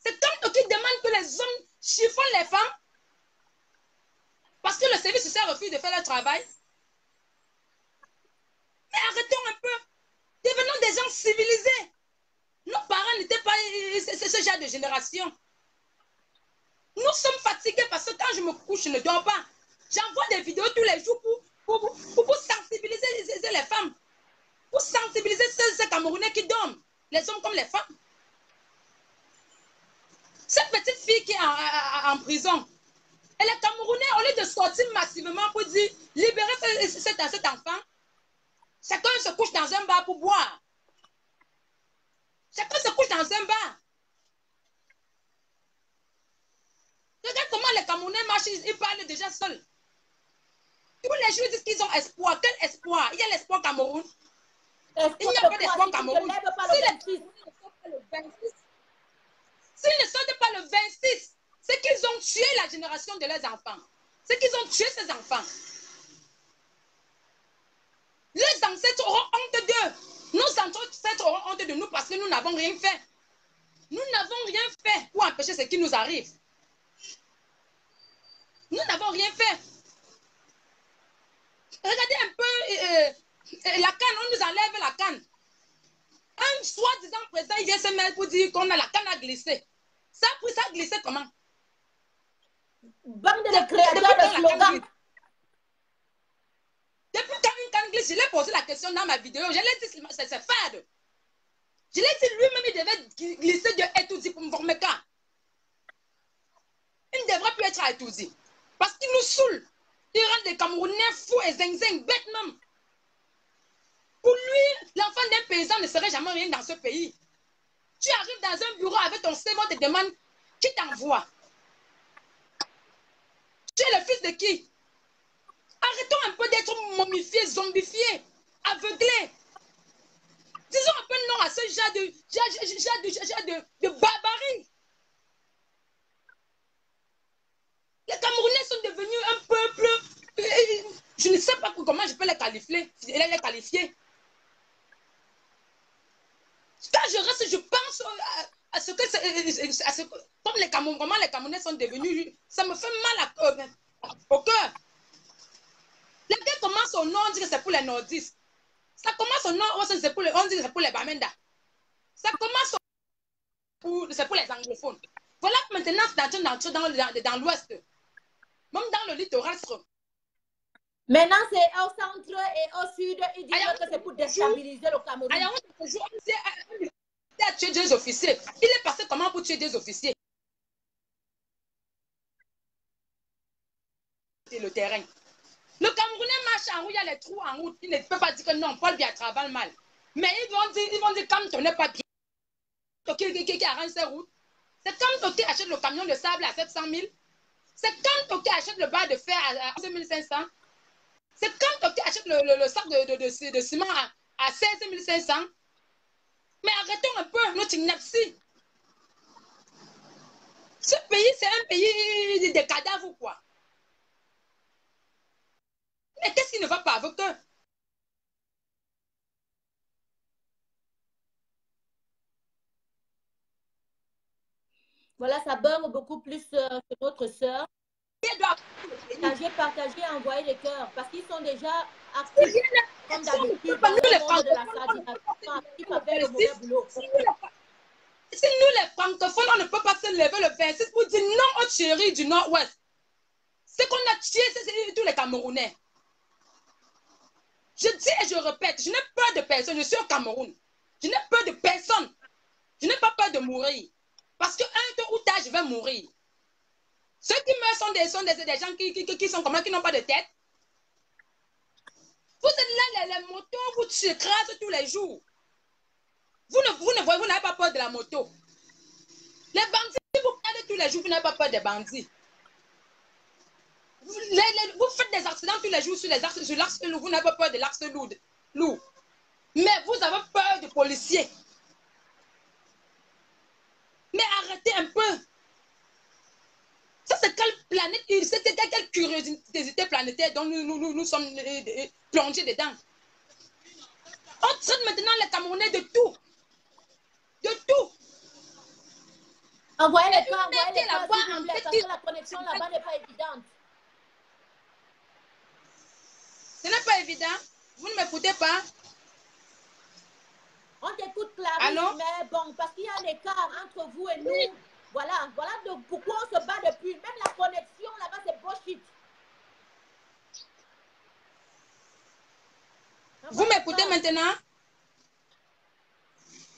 C'est comme qui demande que les hommes chiffonnent les femmes parce que le service social refuse de faire leur travail. Mais arrêtons un peu. Devenons des gens civilisés. Nos parents n'étaient pas ce genre de génération. Nous sommes fatigués parce que quand je me couche, je ne dors pas. J'envoie des vidéos tous les jours pour sensibiliser les femmes. Pour sensibiliser ces Camerounais qui dorment. Les hommes comme les femmes. Cette petite fille qui est en prison, et les Camerounais, au lieu de sortir massivement pour dire libérer cet enfant, chacun se couche dans un bar pour boire. Chacun se couche dans un bar. Regarde comment les Camerounais marchent, ils parlent déjà seuls. Tous les jours, ils disent qu'ils ont espoir. Quel espoir? Il y a l'espoir Cameroun. Il n'y a pas d'espoir Cameroun. S'ils ne sortent pas le 26, c'est qu'ils ont tué la génération de leurs enfants. C'est qu'ils ont tué ces enfants. Les ancêtres auront honte d'eux. Nos ancêtres auront honte de nous parce que nous n'avons rien fait. Nous n'avons rien fait pour empêcher ce qui nous arrive. Nous n'avons rien fait. Regardez un peu la canne, on nous enlève la canne. Un soi-disant président, il vient se mettre pour dire qu'on a la canne à glisser. Ça a glissé comment? Bande de créateurs de slogans. Depuis quand une canne glisse, je l'ai posé la question dans ma vidéo. Je l'ai dit, c'est fade. Je l'ai dit, lui-même, il devait glisser de Etouzi pour me former quand. Il ne devrait plus être à Etouzi. Parce qu'il nous saoule. Il rend les Camerounais fous et zing-zing, bêtes même. Pour lui, l'enfant d'un paysan ne serait jamais rien dans ce pays. Tu arrives dans un bureau avec ton CV, on te demande qui t'envoie. Tu es le fils de qui? Arrêtons un peu d'être momifiés, zombifiés, aveuglés. Disons un peu non à ce genre de barbarie. Les Camerounais sont devenus un peuple, je ne sais pas comment je peux les qualifier. Quand je reste, je pense à ce que, comme les Camerounais, comment les Camerounais sont devenus, ça me fait mal au cœur. Les gars commencent au nord, on dit que c'est pour les nordistes. Ça commence au nord, on dit que c'est pour les Bamenda. Ça commence c'est pour les anglophones. Voilà que maintenant, dans l'ouest, même dans le littoral. Maintenant, c'est au centre et au sud. Ils disent que c'est pour déstabiliser le Cameroun. Il a tué des officiers. Il est passé comment pour tuer des officiers? C'est le terrain. Le Camerounais marche en route, il y a les trous en route. Il ne peut pas dire que non, Paul Biya travaille mal. Mais ils vont dire quand on n'est pas bien, qui arrange ses routes. C'est quand Toki achète le camion de sable à 700 000. C'est quand Toki achète le bar de fer à 11 500. C'est quand Toki achète le sac de ciment à 16 500. Mais arrêtons un peu notre ineptie. Ce pays, c'est un pays de cadavres ou quoi? Mais qu'est-ce qui ne va pas avec eux? Voilà, ça burn beaucoup plus que notre sœur. Partagez, envoyez les cœurs parce qu'ils sont déjà actifs. Comme d'habitude, dans le monde de la si nous, les francophones, on ne peut pas se lever le 26 pour dire non aux chéris du Nord-Ouest. Ce qu'on a tué, c'est tous les Camerounais. Je dis et je répète, je n'ai peur de personne. Je suis au Cameroun. Je n'ai peur de personne. Je n'ai pas peur de mourir. Parce que un tôt ou tard, je vais mourir. Ceux qui meurent sont des gens qui sont comment, qui n'ont pas de tête. Vous êtes là, les motos, vous écrasez tous les jours. Vous n'avez pas peur de la moto. Les bandits, vous perdez tous les jours, vous n'avez pas peur des bandits. Vous faites des accidents tous les jours sur l'axe lourd, vous n'avez pas peur de l'axe lourd. Mais vous avez peur de policiers. Mais arrêtez un peu. Ça, c'est quelle planète, c'était quelle curiosité planétaire dont nous sommes plongés dedans. On traite maintenant les Camerounais de tout. De tout. Envoyez les cas, envoyez les cas, s'il vous plaît, parce que la connexion là-bas n'est pas évidente. Ce n'est pas évident. Vous ne m'écoutez pas. On t'écoute, Clarisse, mais bon, parce qu'il y a un écart entre vous et nous. Voilà pourquoi on se bat depuis. Même la connexion là-bas, c'est bullshit. Vous m'écoutez maintenant?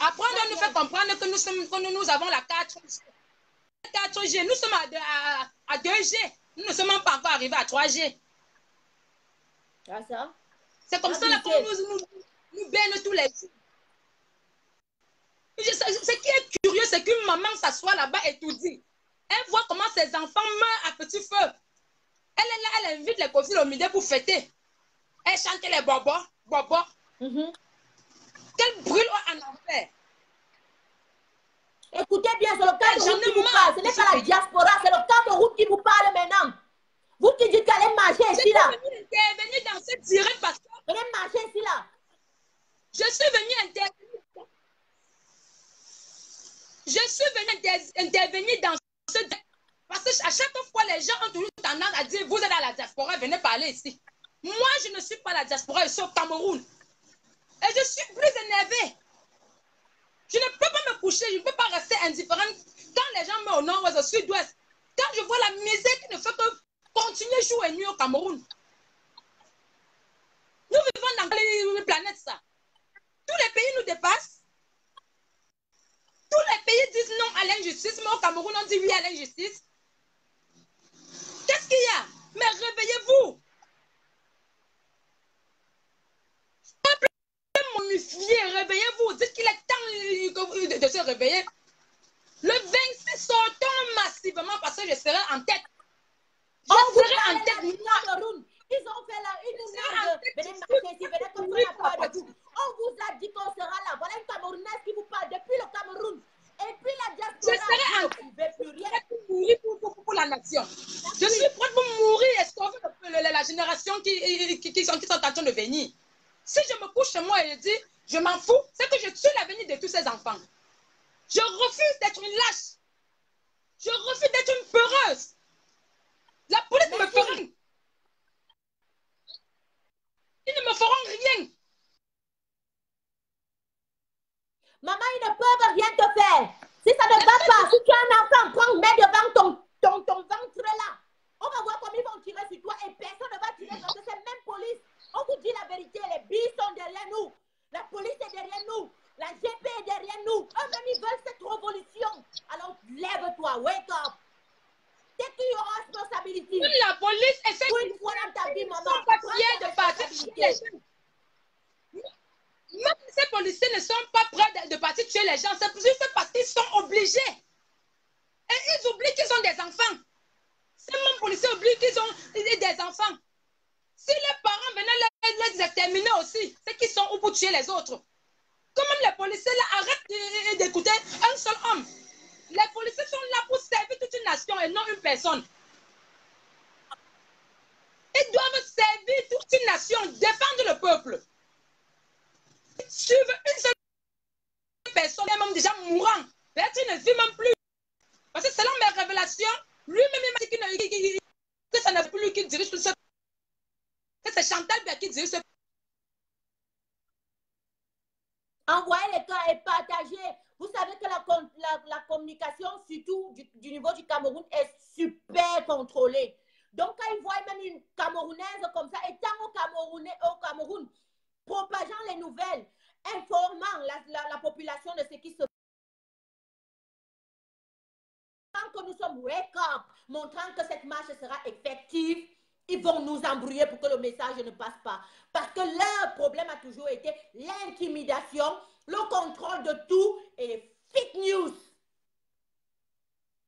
Après, on nous fait comprendre que nous avons la 4G. Nous sommes à 2G. Nous ne sommes pas encore arrivés à 3G. C'est comme ça qu'on nous baigne tous les jours. Ce qui est curieux, c'est qu'une maman s'assoit là-bas et tout dit. Elle voit comment ses enfants meurent à petit feu. Elle est là, elle invite les copines au milieu pour fêter. Elle chante les bobos. Qu'elle brûle en enfer. Écoutez bien, c'est le Cameroun qui vous parle. Ce n'est pas la diaspora, c'est le Cameroun qui vous parle maintenant. Vous qui dites qu'elle marcher ici là. Je suis venue intervenir dans ce direct parce que... Elle est marcher ici là. Je suis venue intervenir dans ce direct parce qu'à chaque fois, les gens ont toujours tendance à dire, vous êtes à la diaspora, venez parler ici. Moi, je ne suis pas à la diaspora, je suis au Cameroun. Et je suis plus énervée. Je ne peux pas me coucher, je ne peux pas rester indifférente quand les gens meurent au nord-ouest, au sud-ouest. Quand je vois la misère qui ne fait que continuer jour et nuit au Cameroun. Nous vivons dans quelle planète ça? Tous les pays nous dépassent. Tous les pays disent non à l'injustice, mais au Cameroun, on dit oui à l'injustice. Qu'est-ce qu'il y a? Mais réveillez-vous. Momifié, réveillez-vous. Dites qu'il est temps de se réveiller. Le 26, sortons massivement parce que je serai en tête. Je serai en tête. Ils ont fait là, ils nous disent venez marcher ici, venez comme on a peur de vous. On vous a dit qu'on sera là. Voilà une Camerounaise qui vous parle depuis le Cameroun. Et puis la diaspora, je serai en tête. Vous ne pouvez plus rien. Pour la nation. Je suis génération qui sont en train de venir. Si je me couche chez moi et je dis, je m'en fous, c'est que je tue l'avenir de tous ces enfants. Je refuse d'être une lâche. Je refuse d'être une peureuse. La police me fera. Ils ne me feront rien. Maman, ils ne peuvent rien te faire. Si ça ne va pas, si tu as un enfant, prends, mets devant ton ventre là. On va voir comment ils vont tirer sur toi et personne ne va tirer parce que c'est même police. On vous dit la vérité, les billes sont derrière nous. La police est derrière nous. La GP est derrière nous. Eux-mêmes, ils veulent cette révolution. Alors, lève-toi, wake up. Take your responsibility. La police essaie pour une fois dans ta vie, maman. Ils ne sont pas fiers de partir tuer les gens. Même ces policiers ne sont pas prêts de partir tuer les gens. C'est juste parce qu'ils sont obligés. Et ils oublient qu'ils ont des enfants. Ces mêmes policiers oublient qu'ils ont des enfants. Si les parents venaient les exterminer aussi, c'est qu'ils sont où pour tuer les autres. Quand même les policiers là, arrêtent d'écouter un seul homme. Les policiers sont là pour servir toute une nation et non une personne. Ils doivent servir toute une nation, défendre le peuple. Suivre une seule personne, même déjà mourant. Peut-être il ne vit même plus. Parce que selon mes révélations, lui-même il m'a dit que ça n'est plus lui qui dirige tout ce. Que c'est Chantal qui dirige ce. Envoyez les cas et partagez. Vous savez que la communication, surtout du niveau du Cameroun, est super contrôlée. Donc, quand ils voient même une Camerounaise comme ça, étant au Cameroun, propageant les nouvelles, informant la population de ce qui se passe, que nous sommes wake up, montrant que cette marche sera effective, ils vont nous embrouiller pour que le message ne passe pas. Parce que leur problème a toujours été l'intimidation, le contrôle de tout et les fake news.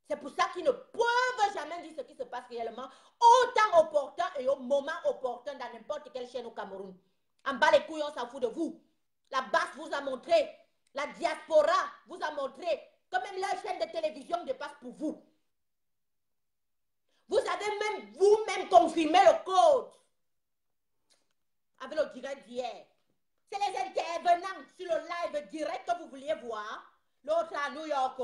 C'est pour ça qu'ils ne peuvent jamais dire ce qui se passe réellement au temps opportun et au moment opportun dans n'importe quelle chaîne au Cameroun. En bas les couilles, on s'en fout de vous. La base vous a montré, la diaspora vous a montré que même la chaîne de télévision dépasse pour vous. Vous avez même vous-même confirmé le code avec le direct d'hier. C'est les intervenants sur le live direct que vous vouliez voir. L'autre à New York,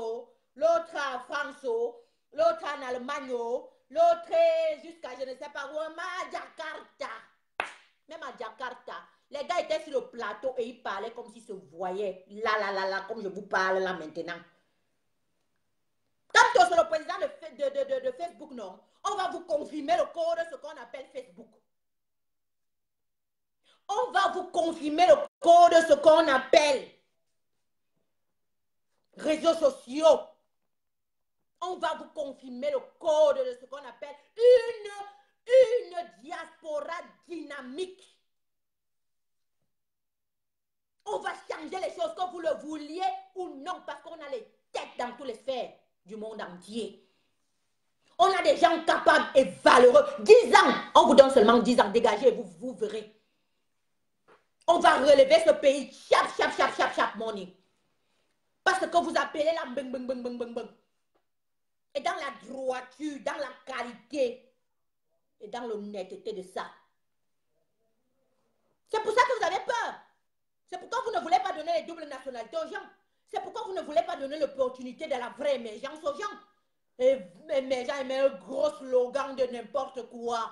l'autre à France, l'autre en Allemagne, l'autre jusqu'à je ne sais pas où, à Jakarta. Même à Jakarta. Les gars étaient sur le plateau et ils parlaient comme s'ils se voyaient. Là, comme je vous parle là maintenant. Quand c'est le président de Facebook, non, on va vous confirmer le code de ce qu'on appelle Facebook. On va vous confirmer le code de ce qu'on appelle réseaux sociaux. On va vous confirmer le code de ce qu'on appelle une diaspora dynamique. On va changer les choses que vous le vouliez ou non parce qu'on a les têtes dans toutes les sphères du monde entier. On a des gens capables et valeureux. 10 ans, on vous donne seulement 10 ans, dégagez, vous verrez. On va relever ce pays, chap, money. Parce que vous appelez la bing. Et dans la droiture, dans la qualité et dans l'honnêteté de ça. C'est pour ça que vous avez peur. C'est pourquoi vous ne voulez pas donner les doubles nationalités aux gens. C'est pourquoi vous ne voulez pas donner l'opportunité de la vraie émergence aux gens. Et émergents, mais un gros slogan de n'importe quoi.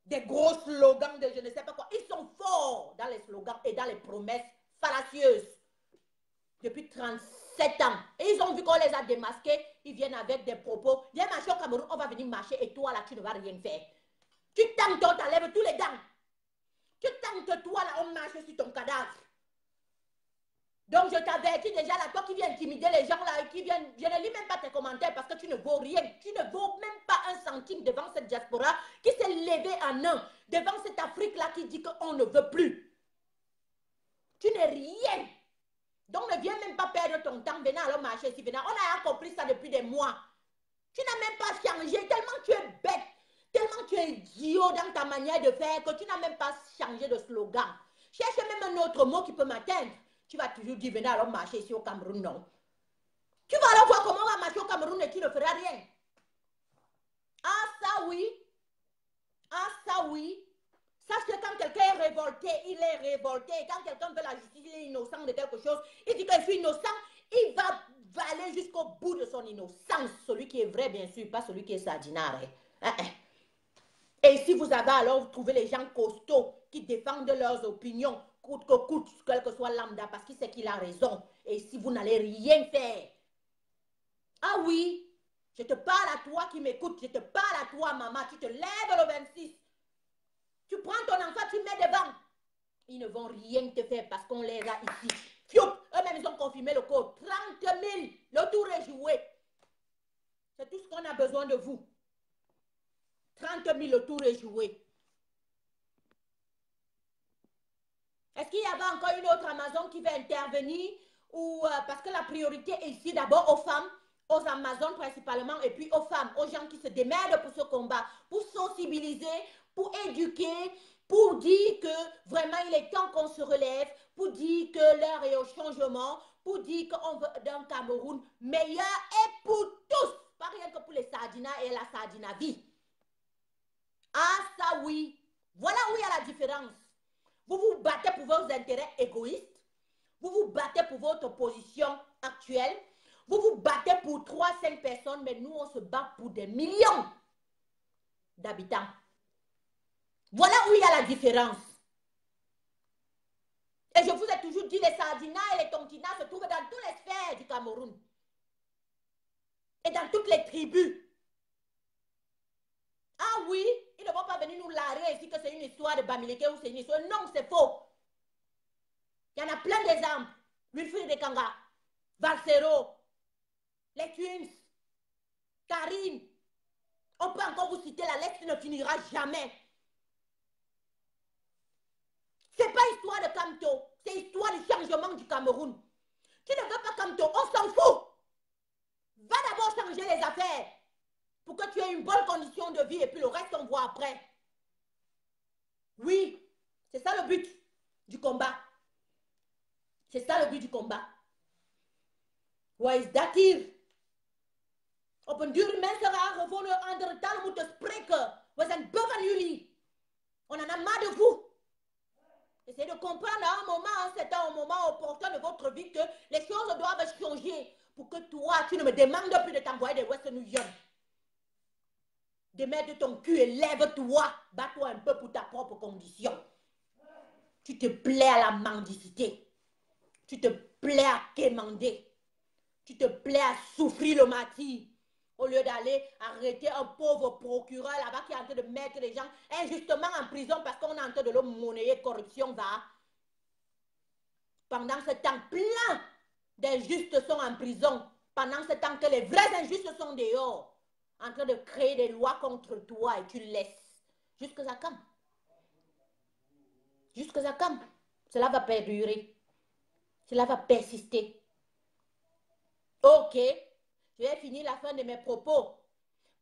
Des gros slogans de je ne sais pas quoi. Ils sont forts dans les slogans et dans les promesses fallacieuses. Depuis 37 ans. Et ils ont vu qu'on les a démasqués. Ils viennent avec des propos. Viens marcher au Cameroun, on va venir marcher et toi là, tu ne vas rien faire. Tu tentes, on t'enlève tous les dents. Tu tentes, toi là, on marche sur ton cadavre. Donc je t'avertis déjà là, toi qui viens intimider les gens là, qui viennent, je ne lis même pas tes commentaires parce que tu ne vaux rien. Tu ne vaux même pas un centime devant cette diaspora qui s'est levée en un, devant cette Afrique là qui dit qu'on ne veut plus. Tu n'es rien. Donc ne viens même pas perdre ton temps, venant alors marcher ici, venant. On a compris ça depuis des mois. Tu n'as même pas changé, tellement tu es bête, tellement tu es idiot dans ta manière de faire que tu n'as même pas changé de slogan. Cherche même un autre mot qui peut m'atteindre. Tu vas toujours dire, venez alors marcher ici au Cameroun, non. Tu vas alors voir comment on va marcher au Cameroun et tu ne feras rien. Ah ça oui. Ah ça Ah oui. Sache que quand quelqu'un est révolté, il est révolté. Quand quelqu'un veut la justice, il est innocent de quelque chose. Il dit que je suis innocent. Il va aller jusqu'au bout de son innocence. Celui qui est vrai, bien sûr, pas celui qui est sardinard. Et si vous avez alors trouvé les gens costauds qui défendent leurs opinions, coûte que coûte, quel que soit lambda, parce qu'il sait qu'il a raison. Et si vous n'allez rien faire. Ah oui, je te parle à toi qui m'écoutes. Je te parle à toi, maman. Tu te lèves le 26. Tu prends ton enfant, tu mets devant. Ils ne vont rien te faire parce qu'on les a ici. Eux-mêmes, ils ont confirmé le code. 30 000. Le tour est joué. C'est tout ce qu'on a besoin de vous. 30 000, le tour est joué. Est-ce qu'il y avait encore une autre Amazon qui va intervenir ou parce que la priorité est ici d'abord aux femmes, aux Amazones principalement, et puis aux femmes, aux gens qui se démerdent pour ce combat, pour sensibiliser, pour éduquer, pour dire que vraiment il est temps qu'on se relève, pour dire que l'heure est au changement, pour dire qu'on veut d'un Cameroun meilleur et pour tous, pas rien que pour les sardinas et la sardinavie. Ah ça oui, voilà où il y a la différence. Vous vous battez pour vos intérêts égoïstes, vous vous battez pour votre position actuelle, vous vous battez pour 3-5 personnes, mais nous on se bat pour des millions d'habitants. Voilà où il y a la différence. Et je vous ai toujours dit, les sardinas et les tontinas se trouvent dans toutes les sphères du Cameroun. Et dans toutes les tribus. Ah oui, ils ne vont pas venir nous larrer ici que c'est une histoire de Bamileke ou c'est une histoire. Non, c'est faux. Il y en a plein d'exemples. Wilfried de Kanga, Valsero, les Twins, Karine. On peut encore vous citer, la liste ne finira jamais. C'est pas histoire de Kamto, c'est histoire du changement du Cameroun. Tu ne veux pas Kamto, on s'en fout. Va d'abord changer les affaires pour que tu aies une bonne condition de vie et puis le reste on voit après. Oui, c'est ça le but du combat. C'est ça le but du combat. Wat is dat hier? Op een duur mensen gaan gewoon een andere taal moeten spreken. We zijn beu van jullie. On en a marre de vous. Essayez de comprendre à un moment, c'est un moment opportun de votre vie que les choses doivent changer pour que toi, tu ne me demandes plus de t'envoyer des West New York. Démerde ton cul et lève-toi. Bats-toi un peu pour ta propre condition. Tu te plais à la mendicité. Tu te plais à quémander. Tu te plais à souffrir le martyr. Au lieu d'aller arrêter un pauvre procureur là-bas qui est en train de mettre les gens injustement en prison parce qu'on est en train de le monnayer, corruption, va. Pendant ce temps, plein d'injustes sont en prison. Pendant ce temps que les vrais injustes sont dehors, en train de créer des lois contre toi et tu laisses. Jusqu'à quand? Jusqu'à quand? Cela va perdurer. Cela va persister. Ok, je vais finir la fin de mes propos.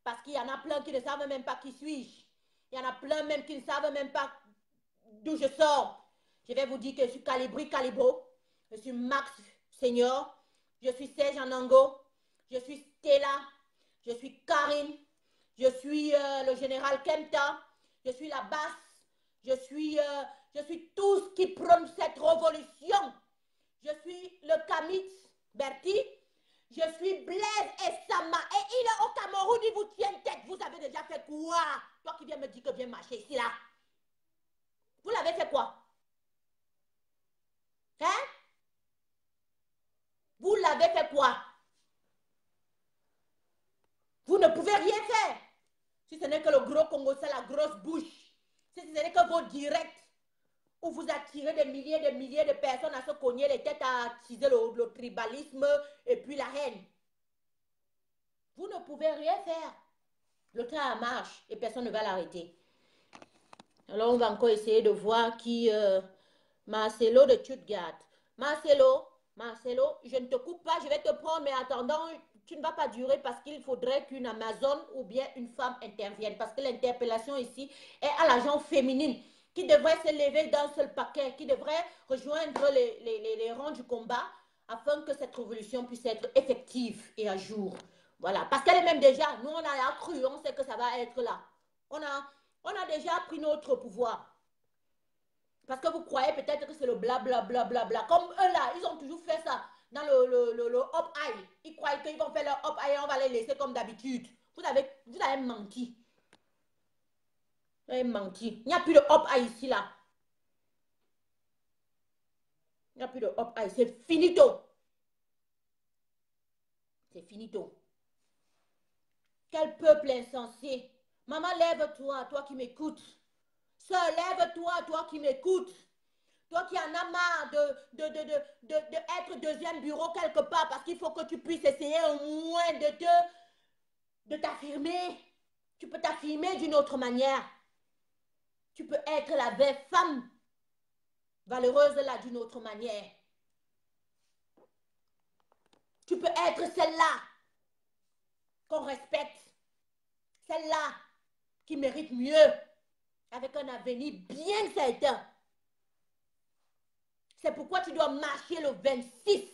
Parce qu'il y en a plein qui ne savent même pas qui suis-je. Il y en a plein même qui ne savent même pas d'où je sors. Je vais vous dire que je suis Calibri Calibro. Je suis Max Senior. Je suis Serge Anango. Je suis Stella. Je suis Karine. Je suis le général Kemta. Je suis la basse. Je suis tout ce qui prône cette révolution. Je suis le Kamit Berti. Je suis Blaise et Sama. Et il est au Cameroun, il vous tient tête. Vous avez déjà fait quoi? Toi qui viens me dire que viens marcher ici, là. Vous l'avez fait quoi? Hein? Vous l'avez fait quoi? Vous ne pouvez rien faire. Si ce n'est que le gros Congo, c'est la grosse bouche. Si ce n'est que vos directs où vous attirez des milliers de personnes à se cogner les têtes, à attiser le tribalisme et puis la haine. Vous ne pouvez rien faire. Le train marche et personne ne va l'arrêter. Alors, on va encore essayer de voir qui... Marcelo de Stuttgart. Marcelo, je ne te coupe pas, je vais te prendre, mais attendant, tu ne vas pas durer parce qu'il faudrait qu'une Amazone ou bien une femme intervienne. Parce que l'interpellation ici est à la gente féminine qui devrait se lever d'un seul paquet, qui devrait rejoindre les rangs du combat afin que cette révolution puisse être effective et à jour. Voilà, parce qu'elle est même déjà, nous on a cru, on sait que ça va être là. On On a déjà pris notre pouvoir. Parce que vous croyez peut-être que c'est le blablabla. Comme eux là, ils ont toujours fait ça dans le hop eye. Ils croient qu'ils vont faire leur hop eye et on va les laisser comme d'habitude. Vous avez menti. Vous avez menti. Il n'y a plus de hop eye ici là. Il n'y a plus de hop eye. C'est finito. C'est finito. Quel peuple insensé. Maman, lève-toi, toi qui m'écoutes. Sœur, lève-toi, toi qui m'écoutes. Toi qui en as marre d'être deuxième bureau quelque part parce qu'il faut que tu puisses essayer au moins de t'affirmer. Tu peux t'affirmer d'une autre manière. Tu peux être la belle femme valeureuse là d'une autre manière. Tu peux être celle-là qu'on respecte. Celle-là qui mérite mieux avec un avenir bien certain. C'est pourquoi tu dois marcher le 26.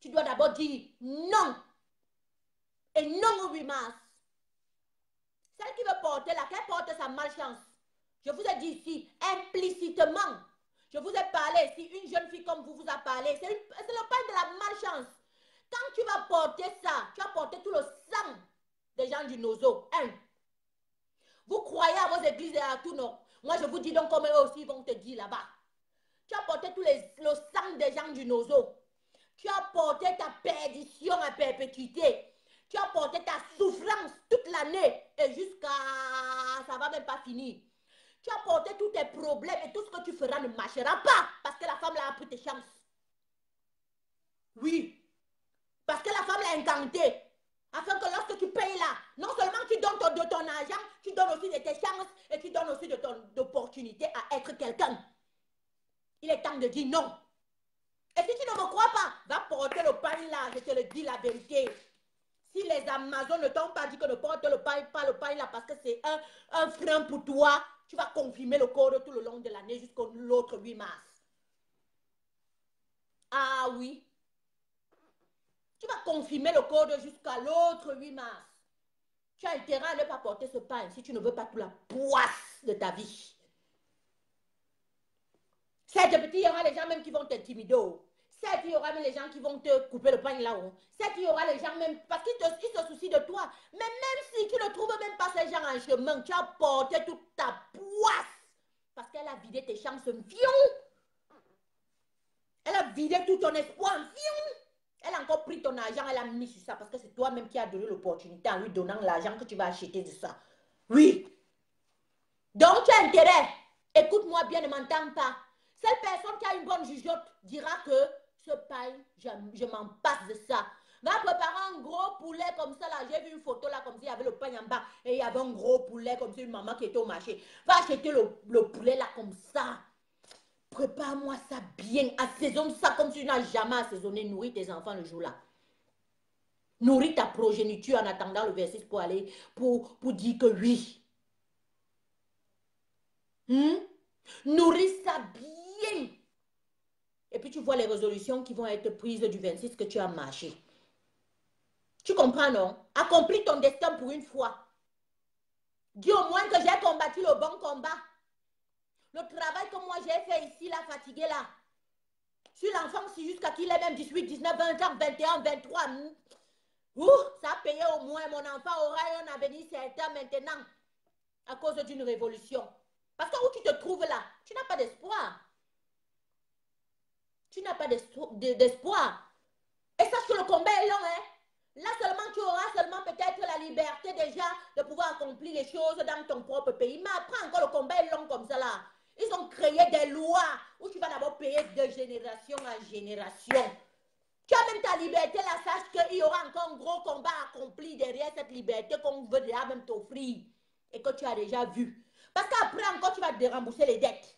Tu dois d'abord dire non. Et non au 8 mars. Celle qui veut porter là, qu'elle porte sa malchance. Je vous ai dit ici, implicitement. Je vous ai parlé, si une jeune fille comme vous a parlé, c'est le pain de la malchance. Quand tu vas porter ça, tu vas porter tout le sang des gens du Nozo. Vous croyez à vos églises et à tout, non? Moi, je vous dis donc comme eux aussi vont te dire là-bas. Tu as porté tout le sang des gens du Nozo. Tu as porté ta perdition à perpétuité. Tu as porté ta souffrance toute l'année et jusqu'à... ça ne va même pas finir. Tu as porté tous tes problèmes et tout ce que tu feras ne marchera pas parce que la femme là a pris tes chances. Oui. Parce que la femme l'a incanté. Afin que lorsque tu payes là, non seulement tu donnes de ton argent, tu donnes aussi de tes chances et tu donnes aussi de ton opportunité à être quelqu'un. Il est temps de dire non. Et si tu ne me crois pas, va porter le pain là, je te le dis la vérité. Si les Amazones ne t'ont pas dit que ne porte le pain, pas le pain là, parce que c'est un frein pour toi, tu vas confirmer le code tout le long de l'année jusqu'au l'autre 8 mars. Ah oui. Tu vas confirmer le code jusqu'à l'autre 8 mars. Tu as intérêt à ne pas porter ce pain si tu ne veux pas toute la poisse de ta vie. Certes, petit, il y aura les gens même qui vont t'intimider. Certes, il y aura même les gens qui vont te couper le pain là-haut. Certes, il y aura les gens même, parce qu'ils se soucient de toi. Mais même si tu ne trouves même pas ces gens en chemin, tu as porté toute ta poisse. Parce qu'elle a vidé tes chances. Elle a vidé tout ton espoir. Elle a encore pris ton argent, elle a mis sur ça. Parce que c'est toi-même qui as donné l'opportunité en lui donnant l'argent que tu vas acheter de ça. Oui. Donc, tu as intérêt. Écoute-moi bien, ne m'entends pas. Cette personne qui a une bonne jugeote dira que ce pain, je m'en passe de ça. Va préparer un gros poulet comme ça là. J'ai vu une photo là comme ça, il y avait le pain en bas. Et il y avait un gros poulet comme ça, une maman qui était au marché. Va acheter le poulet là comme ça. Prépare-moi ça bien. Assaisonne ça comme si tu n'as jamais assaisonné. Nourris tes enfants le jour là. Nourris ta progéniture en attendant le verset pour aller, pour dire que oui. Nourris ça bien. Et puis tu vois les résolutions qui vont être prises du 26 que tu as marché. Tu comprends, non? Accomplis ton destin pour une fois. Dis au moins que j'ai combattu le bon combat. Le travail que moi j'ai fait ici, là, fatigué, là. Sur l'enfant, si jusqu'à qu'il ait même 18, 19, 20 ans, 21, 23. Ça a payé au moins. Mon enfant aura un avenir certain maintenant. À cause d'une révolution. Parce que où tu te trouves là, tu n'as pas d'espoir. Tu n'as pas d'espoir. Et sache que le combat est long, hein. Là seulement, tu auras seulement peut-être la liberté déjà de pouvoir accomplir les choses dans ton propre pays. Mais après encore, le combat est long comme ça là. Ils ont créé des lois où tu vas d'abord payer de génération en génération. Tu as même ta liberté là, sache qu'il y aura encore un gros combat accompli derrière cette liberté qu'on veut déjà même t'offrir et que tu as déjà vu. Parce qu'après encore, tu vas te rembourser les dettes.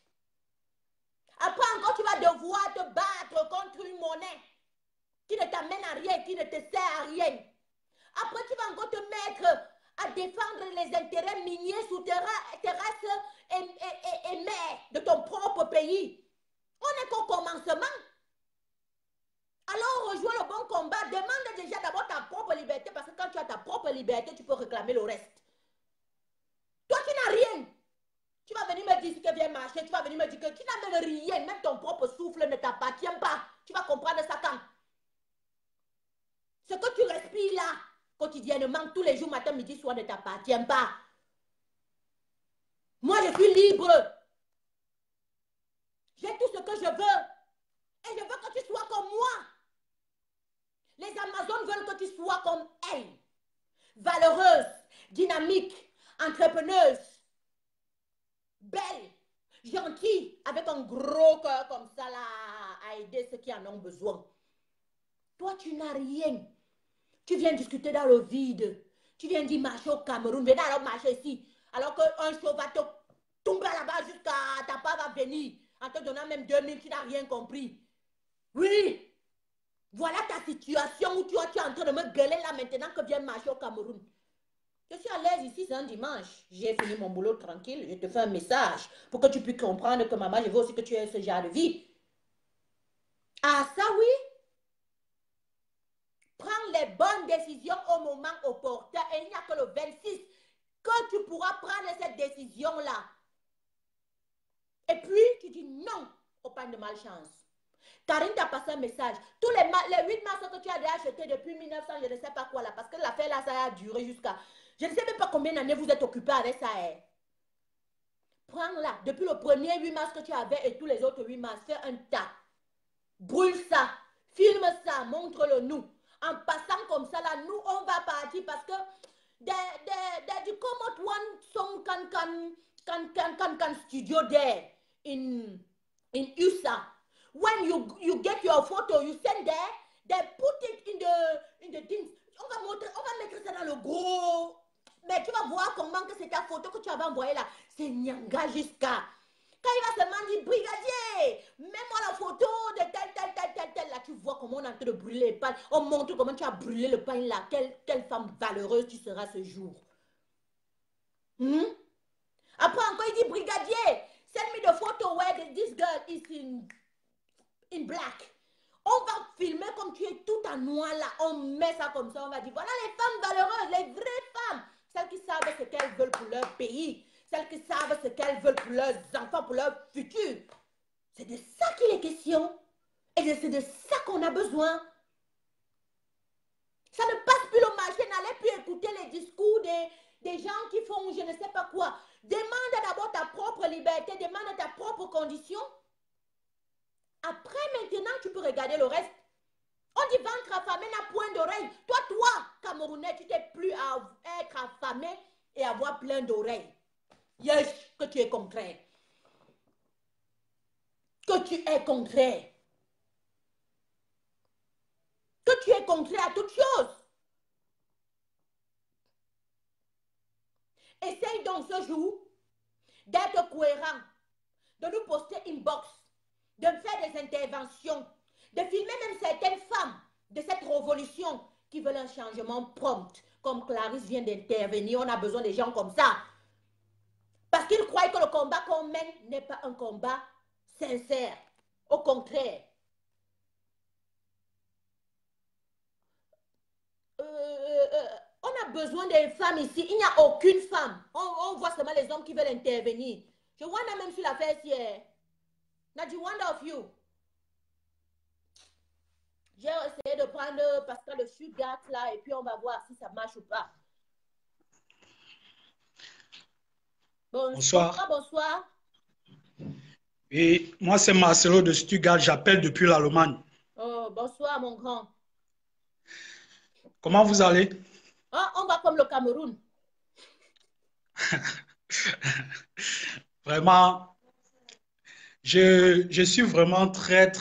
Après encore, tu vas devoir te battre contre une monnaie qui ne t'amène à rien, qui ne te sert à rien. Après, tu vas encore te mettre à défendre les intérêts miniers, terrestres et mers de ton propre pays. On n'est qu'au commencement. Alors, rejoins le bon combat. Demande déjà d'abord ta propre liberté, parce que quand tu as ta propre liberté, tu peux réclamer le reste. Toi, tu n'as rien. me dire ce que vient marcher, tu vas venir me dire que tu n'as même rien, même ton propre souffle ne t'appartient pas. Tu vas comprendre ça quand? Ce que tu respires là, quotidiennement, tous les jours, matin, midi, soir, ne t'appartient pas. Moi, je suis libre. J'ai tout ce que je veux. Et je veux que tu sois comme moi. Les Amazones veulent que tu sois comme elles. Valeureuse, dynamique, entrepreneuse, belle, gentille, avec un gros cœur comme ça là, à aider ceux qui en ont besoin. Toi, tu n'as rien. Tu viens discuter dans le vide. Tu viens dire marcher au Cameroun. Venez alors marcher ici. Alors qu'un show va te tomber là-bas jusqu'à ta part va venir. En te donnant même 2000, tu n'as rien compris. Oui. Voilà ta situation où tu es en train de me gueuler là maintenant que viens marcher au Cameroun. Je suis à l'aise ici, c'est un dimanche. J'ai fini mon boulot tranquille. Je te fais un message pour que tu puisses comprendre que maman, je veux aussi que tu aies ce genre de vie. Ah, ça oui. Prends les bonnes décisions au moment opportun. Et il n'y a que le 26 que tu pourras prendre cette décision-là. Et puis, tu dis non au pain de malchance. Karine t'a passé un message. Tous les 8 mars que tu as déjà acheté depuis 1900, je ne sais pas quoi là, parce que l'affaire là, ça a duré jusqu'à... Je ne sais même pas combien d'années vous êtes occupé avec ça. Hein. Prends-la. Depuis le premier 8 mars que tu avais et tous les autres 8 mars, fais un tas. Brûle ça. Filme ça. Montre-le nous. En passant comme ça là, nous, on va partir parce que du come one song can studio there in USA. When you get your photo, you send there, they put it in the things. On va mettre ça dans le gros. Mais tu vas voir comment que c'est ta photo que tu avais envoyée là. C'est Nyanga jusqu'à. Quand il va seulement dire, brigadier, mets-moi la photo de tel, là, tu vois comment on est en train de brûler le pain. On montre comment tu as brûlé le pain là. Quelle femme valeureuse tu seras ce jour. Après encore, il dit, brigadier, send me the photo where this girl is in black. On va filmer comme tu es tout en noir là. On met ça comme ça, on va dire, voilà les femmes valeureuses, les vraies femmes. Celles qui savent ce qu'elles veulent pour leur pays. Celles qui savent ce qu'elles veulent pour leurs enfants, pour leur futur. C'est de ça qu'il est question. Et c'est de ça qu'on a besoin. Ça ne passe plus le marché. N'allez plus écouter les discours des gens qui font je ne sais pas quoi. Demande d'abord ta propre liberté. Demande ta propre condition. Après, maintenant, tu peux regarder le reste. On dit ventre affamé n'a point d'oreille. Toi, Camerounais, tu t'es plus à être affamé et avoir plein d'oreilles. Yes, que tu es contraire. Que tu es contraire. Que tu es contraire à toute chose. Essaye donc ce jour d'être cohérent, de nous poster inbox, de faire des interventions, de filmer même certaines femmes de cette révolution qui veulent un changement prompt. Comme Clarisse vient d'intervenir, on a besoin de gens comme ça. Parce qu'ils croient que le combat qu'on mène n'est pas un combat sincère. Au contraire. On a besoin des femmes ici. Il n'y a aucune femme. On voit seulement les hommes qui veulent intervenir. Je vois même sur l'affaire hier. Now, do you wonder of you? J'ai essayé de prendre Pascal le sugar là et puis on va voir si ça marche ou pas. Bonsoir. Bonsoir. Et moi, c'est Marcelo de Stuttgart. J'appelle depuis l'Allemagne. Oh, bonsoir, mon grand. Comment vous allez? Ah, on va comme le Cameroun. Vraiment, je suis vraiment très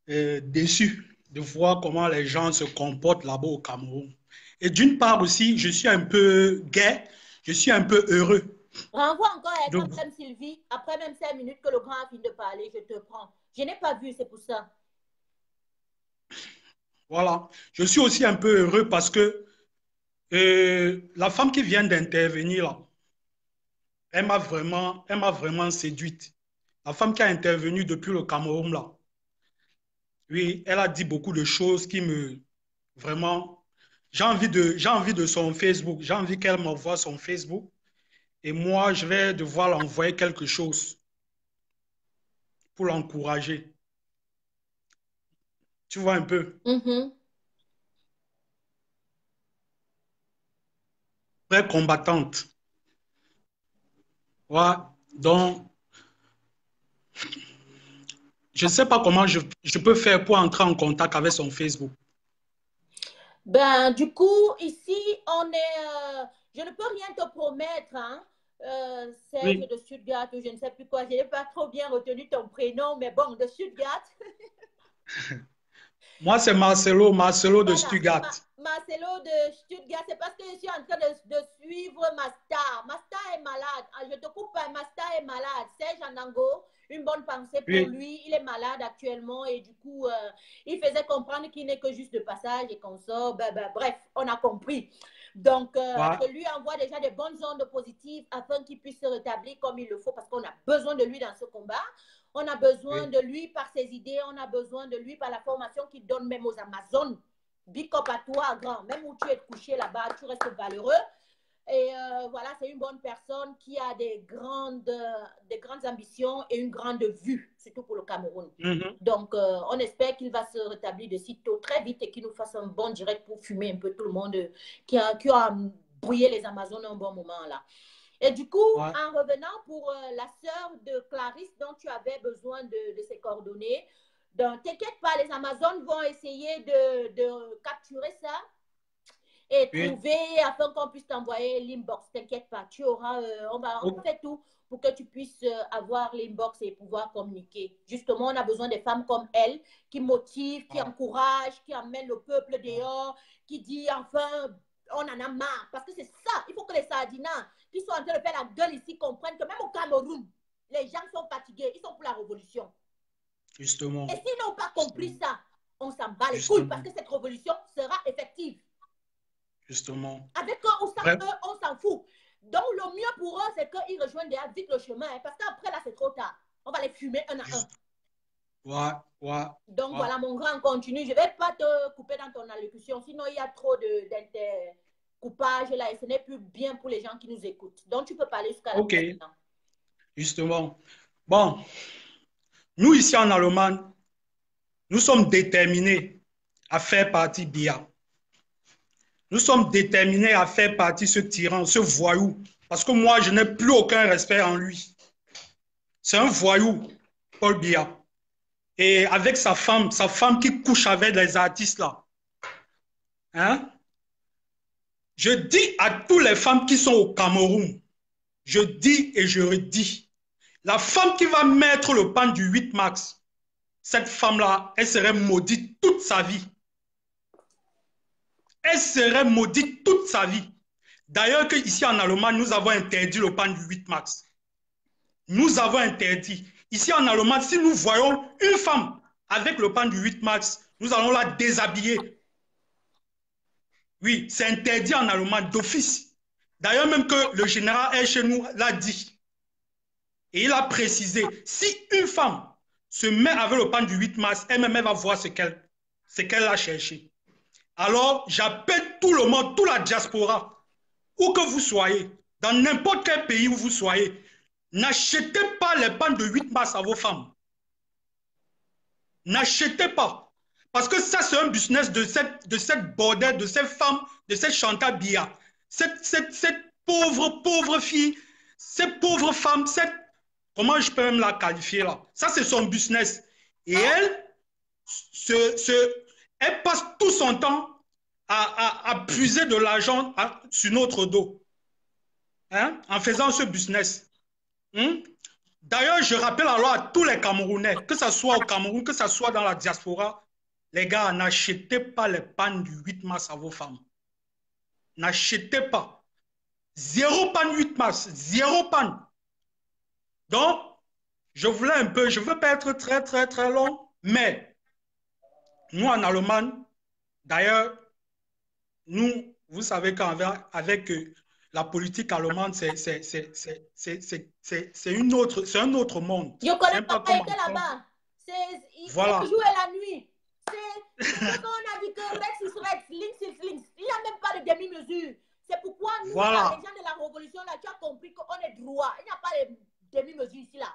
déçu de voir comment les gens se comportent là-bas au Cameroun. Et d'une part aussi, je suis un peu gai, je suis un peu heureux. Renvoie encore avec Madame Sylvie. Après même 5 minutes que le grand a fini de parler, je te prends. Je n'ai pas vu, c'est pour ça. Voilà. Je suis aussi un peu heureux parce que la femme qui vient d'intervenir là, elle m'a vraiment séduite. La femme qui a intervenu depuis le Cameroun là. Oui, elle a dit beaucoup de choses qui me... Vraiment, j'ai envie de son Facebook. J'ai envie qu'elle m'envoie son Facebook. Et moi, je vais devoir l'envoyer quelque chose pour l'encourager. Tu vois un peu? Très combattante. Ouais. Donc, je ne sais pas comment je peux faire pour entrer en contact avec son Facebook. Ben, du coup, ici, on est. Je ne peux rien te promettre, hein. Serge Oui. de Stuttgart, ou je ne sais plus quoi. Je n'ai pas trop bien retenu ton prénom, mais bon, de Stuttgart. Moi, c'est Marcelo, Marcelo de Voilà, Stuttgart. Marcelo de Stuttgart, c'est parce que je suis en train de suivre ma star. Ma star est malade. Ah, je te coupe pas, ma star est malade. Serge Andango, une bonne pensée pour Oui. lui. Il est malade actuellement et du coup, il faisait comprendre qu'il n'est que juste de passage et qu'on sort. Bref, on a compris. Donc, Ouais. je lui envoie déjà des bonnes ondes positives afin qu'il puisse se rétablir comme il le faut parce qu'on a besoin de lui dans ce combat. On a besoin de lui par ses idées, on a besoin de lui par la formation qu'il donne même aux Amazones. Big up à toi, grand. Même où tu es couché là-bas, tu restes valeureux. Et voilà, c'est une bonne personne qui a des grandes ambitions et une grande vue, surtout pour le Cameroun. Donc, on espère qu'il va se rétablir de sitôt très vite et qu'il nous fasse un bon direct pour fumer un peu tout le monde qui a brouillé les Amazones un bon moment là. Et du coup, en revenant pour la sœur de Clarisse dont tu avais besoin de ses coordonnées, donc t'inquiète pas, les Amazones vont essayer de capturer ça et trouver afin qu'on puisse t'envoyer l'inbox. T'inquiète pas, tu auras, on fait tout pour que tu puisses avoir l'inbox et pouvoir communiquer. Justement, on a besoin des femmes comme elle qui motivent, qui encouragent, qui emmènent le peuple dehors, qui dit enfin, on en a marre. Parce que c'est ça, il faut que les Sardinans qui sont en train de faire la gueule ici comprennent que même au Cameroun, les gens sont fatigués, ils sont pour la révolution. Justement. Et s'ils n'ont pas compris ça, on s'en bat les couilles parce que cette révolution sera effective. Justement. Avec eux, on s'en fout. Donc, le mieux pour eux, c'est qu'ils rejoignent vite le chemin. Hein, parce qu'après, là, c'est trop tard. On va les fumer un à un. Donc, voilà, mon grand, continue. Je ne vais pas te couper dans ton allocution. Sinon, il y a trop d'intercoupage là et ce n'est plus bien pour les gens qui nous écoutent. Donc, tu peux parler jusqu'à la fin. Justement. Bon, nous, ici en Allemagne, nous sommes déterminés à faire partie BIA. Nous sommes déterminés à faire partie ce tyran, ce voyou. Parce que moi, je n'ai plus aucun respect en lui. C'est un voyou, Paul Biya. Et avec sa femme qui couche avec les artistes là. Hein? Je dis à toutes les femmes qui sont au Cameroun, je dis et je redis, la femme qui va mettre le pan du 8 mars, cette femme-là, elle serait maudite toute sa vie. Elle serait maudite toute sa vie. D'ailleurs, ici en Allemagne, nous avons interdit le pan du 8 mars. Nous avons interdit. Ici en Allemagne, si nous voyons une femme avec le pan du 8 mars, nous allons la déshabiller. Oui, c'est interdit en Allemagne d'office. D'ailleurs, même que le général est chez nous l'a dit. Et il a précisé, si une femme se met avec le pan du 8 mars, elle-même va voir ce qu'elle a cherché. Alors, j'appelle tout le monde, toute la diaspora, où que vous soyez, dans n'importe quel pays où vous soyez, n'achetez pas les pans de 8 mars à vos femmes. N'achetez pas. Parce que ça, c'est un business de cette bordel, de cette femme, de cette Chantal Biya. Cette pauvre fille, cette pauvre femme, comment je peux même la qualifier là? Ça, c'est son business. Et elle, elle passe tout son temps à puiser de l'argent sur notre dos. Hein? En faisant ce business. D'ailleurs, je rappelle alors à tous les Camerounais, que ce soit au Cameroun, que ce soit dans la diaspora, les gars, n'achetez pas les pannes du 8 mars à vos femmes. N'achetez pas. 0 panne 8 mars, 0 panne. Donc, je voulais un peu, je ne veux pas être très, très, très long, mais nous, en Allemagne, d'ailleurs, nous, vous savez qu'avec la politique allemande, c'est un autre monde. Je connais pas été là-bas. Voilà. Il jouait la nuit. C'est ce qu'on a dit que Rex is Rex, Links is Links. Il n'y a même pas de demi-mesure. C'est pourquoi nous, Voilà. les gens de la révolution, là, tu as compris qu'on est droit. Il n'y a pas de demi-mesure ici, là.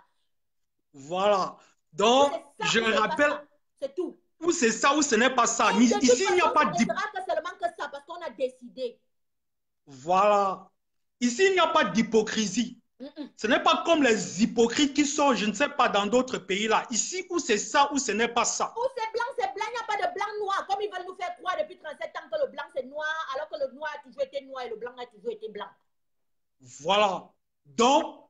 Voilà. Donc, ça, je rappelle, c'est tout. Ou c'est ça ou ce n'est pas ça. Et Ici, il n'y a pas de... seulement que ça, parce qu'on a décidé. Voilà. Ici, il n'y a pas d'hypocrisie. Ce n'est pas comme les hypocrites qui sont, je ne sais pas, dans d'autres pays là. Ici, où c'est ça, ou ce n'est pas ça. Où c'est blanc, il n'y a pas de blanc-noir. Comme ils veulent nous faire croire depuis 37 ans que le blanc c'est noir, alors que le noir a toujours été noir et le blanc a toujours été blanc. Voilà. Donc,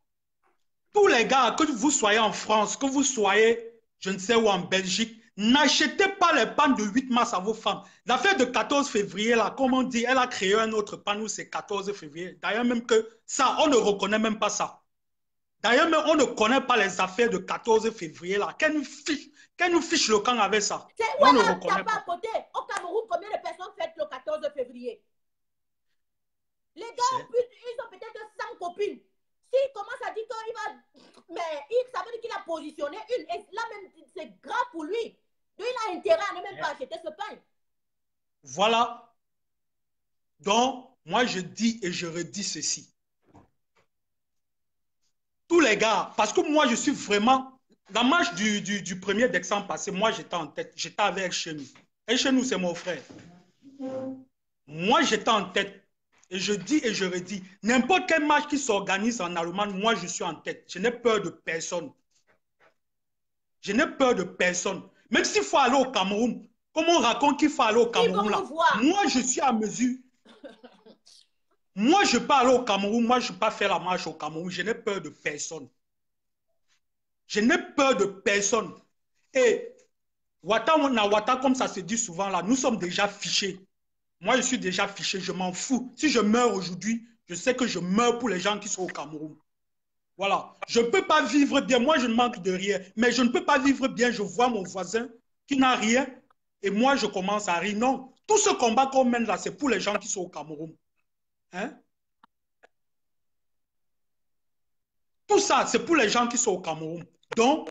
tous les gars, que vous soyez en France, que vous soyez, je ne sais où, en Belgique, n'achetez pas les pannes de 8 mars à vos femmes. L'affaire de 14 février, là, comme on dit, elle a créé un autre panne où c'est 14 février. D'ailleurs, même que ça, on ne reconnaît même pas ça. D'ailleurs, on ne connaît pas les affaires de 14 février, là. Qu'elle nous fiche le camp avec ça. On ne reconnaît pas. À côté. Au Cameroun, combien de personnes fêtent le 14 février? Les gars, ils ont peut-être 100 copines. S'il commence à dire qu'il va... Mais ça veut dire qu'il a positionné une. Et là même, c'est grave pour lui. Donc, il a intérêt à ne même pas acheter ce pain. Voilà. Donc, moi, je dis et je redis ceci. Tous les gars, parce que moi, je suis vraiment... La marche du 1er décembre passé, moi, j'étais en tête. J'étais avec Chenou. Et Chenou, c'est mon frère. Moi, j'étais en tête. Et je dis et je redis, n'importe quel match qui s'organise en Allemagne, moi, je suis en tête. Je n'ai peur de personne. Je n'ai peur de personne. Même s'il faut aller au Cameroun, comme on raconte qu'il faut aller au Cameroun, là, moi, je suis à mesure. Moi, je ne peux pas aller au Cameroun. Moi, je ne peux pas faire la marche au Cameroun. Je n'ai peur de personne. Je n'ai peur de personne. Et Wata, comme ça se dit souvent, là, nous sommes déjà fichés. Moi, je suis déjà fiché, je m'en fous. Si je meurs aujourd'hui, je sais que je meurs pour les gens qui sont au Cameroun. Voilà. Je ne peux pas vivre bien. Moi, je ne manque de rien. Mais je ne peux pas vivre bien. Je vois mon voisin qui n'a rien. Et moi, je commence à rire. Non. Tout ce combat qu'on mène là, c'est pour les gens qui sont au Cameroun. Hein? Tout ça, c'est pour les gens qui sont au Cameroun. Donc,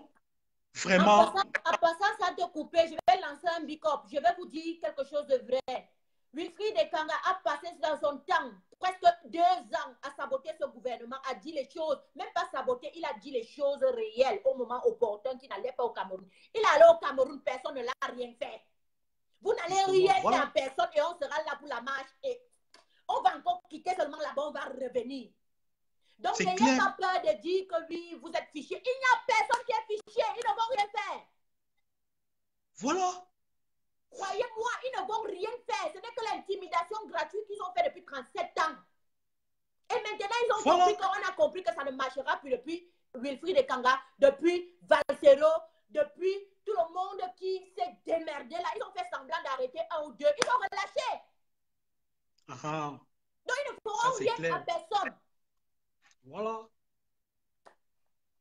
vraiment... En passant, ça te couper, je vais lancer un big-up. Je vais vous dire quelque chose de vrai. Wilfried Ekanga a passé dans son temps presque 2 ans à saboter ce gouvernement, a dit les choses, même pas saboter, il a dit les choses réelles au moment opportun qu'il n'allait pas au Cameroun. Il est allé au Cameroun, personne ne l'a rien fait. Vous n'allez rien faire à personne et on sera là pour la marche et on va encore quitter seulement là-bas, on va revenir. Donc, n'ayez pas peur de dire que oui, vous êtes fiché. Il n'y a personne qui est fiché, ils ne vont rien faire. Voilà. Croyez-moi, ils ne vont rien faire. Ce n'est que l'intimidation gratuite qu'ils ont fait depuis 37 ans. Et maintenant, ils ont compris qu'on a compris que ça ne marchera plus depuis Wilfried Ekanga, depuis Valsero, depuis tout le monde qui s'est démerdé là. Ils ont fait semblant d'arrêter 1 ou 2. Ils ont relâché. Donc, ils ne feront rien à personne. Voilà.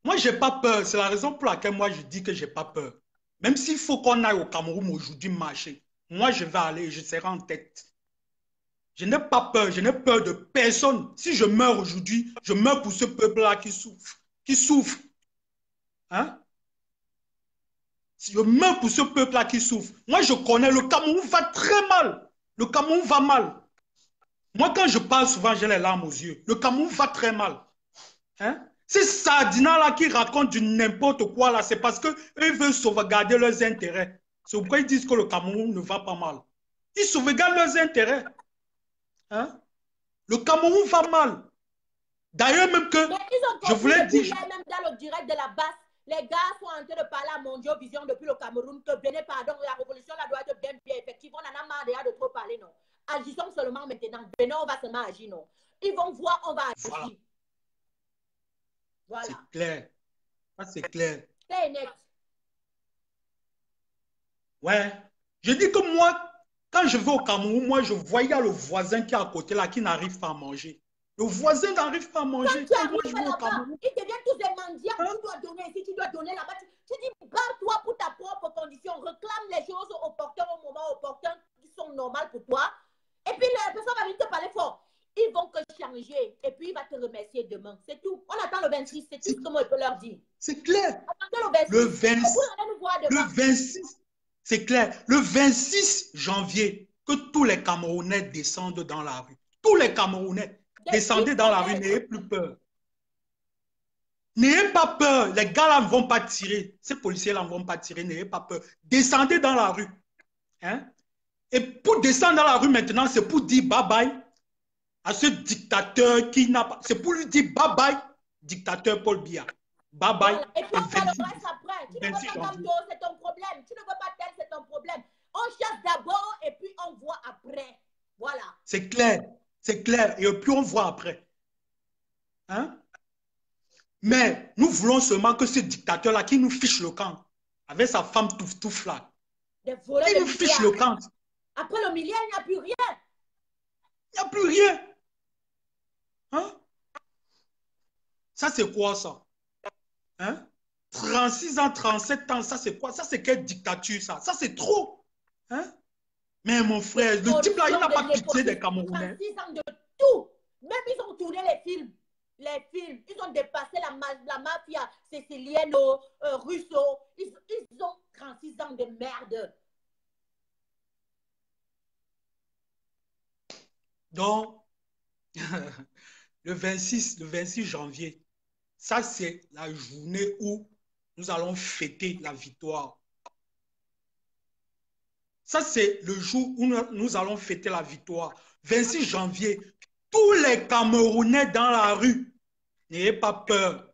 Moi, je n'ai pas peur. C'est la raison pour laquelle moi, je dis que je n'ai pas peur. Même s'il faut qu'on aille au Cameroun aujourd'hui marcher, moi, je vais aller et je serai en tête. Je n'ai pas peur. Je n'ai peur de personne. Si je meurs aujourd'hui, je meurs pour ce peuple-là qui souffre. Qui souffre. Hein? Si je meurs pour ce peuple-là qui souffre. Moi, je connais, le Cameroun va très mal. Le Cameroun va mal. Moi, quand je parle souvent, j'ai les larmes aux yeux. Le Cameroun va très mal. Hein? Ces sardinats-là qui racontent du n'importe quoi, là, c'est parce qu'eux veulent sauvegarder leurs intérêts. C'est pourquoi ils disent que le Cameroun ne va pas mal. Ils sauvegardent leurs intérêts. Hein? Le Cameroun va mal. D'ailleurs, même que, je voulais dire... Même dans le direct de la base, les gars sont en train de parler à Mondio Vision depuis le Cameroun, que venez, pardon, la révolution là doit être bien effective. On en a marre déjà de trop parler, non. Agissons seulement maintenant. Venez, on va seulement agir, non. Ils vont voir, on va agir. Voilà. C'est clair. Ça, c'est clair. C'est net. Ouais. Je dis que moi, quand je vais au Cameroun, moi, je vois, il y a le voisin qui est à côté là, qui n'arrive pas à manger. Le voisin n'arrive pas à manger. Quand tu arrives là-bas, ils deviennent tous des mendiants. Tu dois donner ici, tu dois donner là-bas. Tu dis, barre-toi pour ta propre condition. Reclame les choses opportunes au moment opportun qui sont normales pour toi. Et puis, la personne va venir te parler fort. Ils vont que changer. Et puis, il va te remercier demain. C'est tout. On attend le 26. C'est tout ce qu'on peut leur dire. C'est clair. Attendez le 26. Le 26. C'est clair. Le 26 janvier, que tous les Camerounais descendent dans la rue. tous les Camerounais, descendez dans la rue, n'ayez plus peur. N'ayez pas peur. Les gars là ne vont pas tirer. Ces policiers là ne vont pas tirer. N'ayez pas peur. Descendez dans la rue. Hein? Et pour descendre dans la rue maintenant, c'est pour dire bye-bye à ce dictateur qui n'a pas... C'est pour lui dire bye-bye, dictateur Paul Biya. Bye-bye. Voilà. Et puis on va le reste après. Tu ne veux pas Kamto, c'est ton problème. Tu ne veux pas tel, c'est ton problème. On chasse d'abord et puis on voit après. Voilà. C'est clair. C'est clair. Et puis on voit après. Hein? Mais nous voulons seulement que ce dictateur-là qui nous fiche le camp, avec sa femme touffe là, qui nous fiche le camp. Après le milliard, il n'y a plus rien. Il n'y a plus rien. Hein? Ça, c'est quoi ça? Hein? 36 ans, 37 ans, ça c'est quoi? Ça c'est quelle dictature ça? Ça c'est trop. Hein? Mais mon frère, le type là, il n'a pas pitié des Camerounais. 36 ans de tout. Même ils ont tourné les films. Les films, ils ont dépassé la mafia sicilienne, russo. Ils ont 36 ans de merde. Donc, le 26 janvier, ça c'est la journée où nous allons fêter la victoire. Ça c'est le jour où nous allons fêter la victoire. 26 janvier, tous les Camerounais dans la rue, n'ayez pas peur.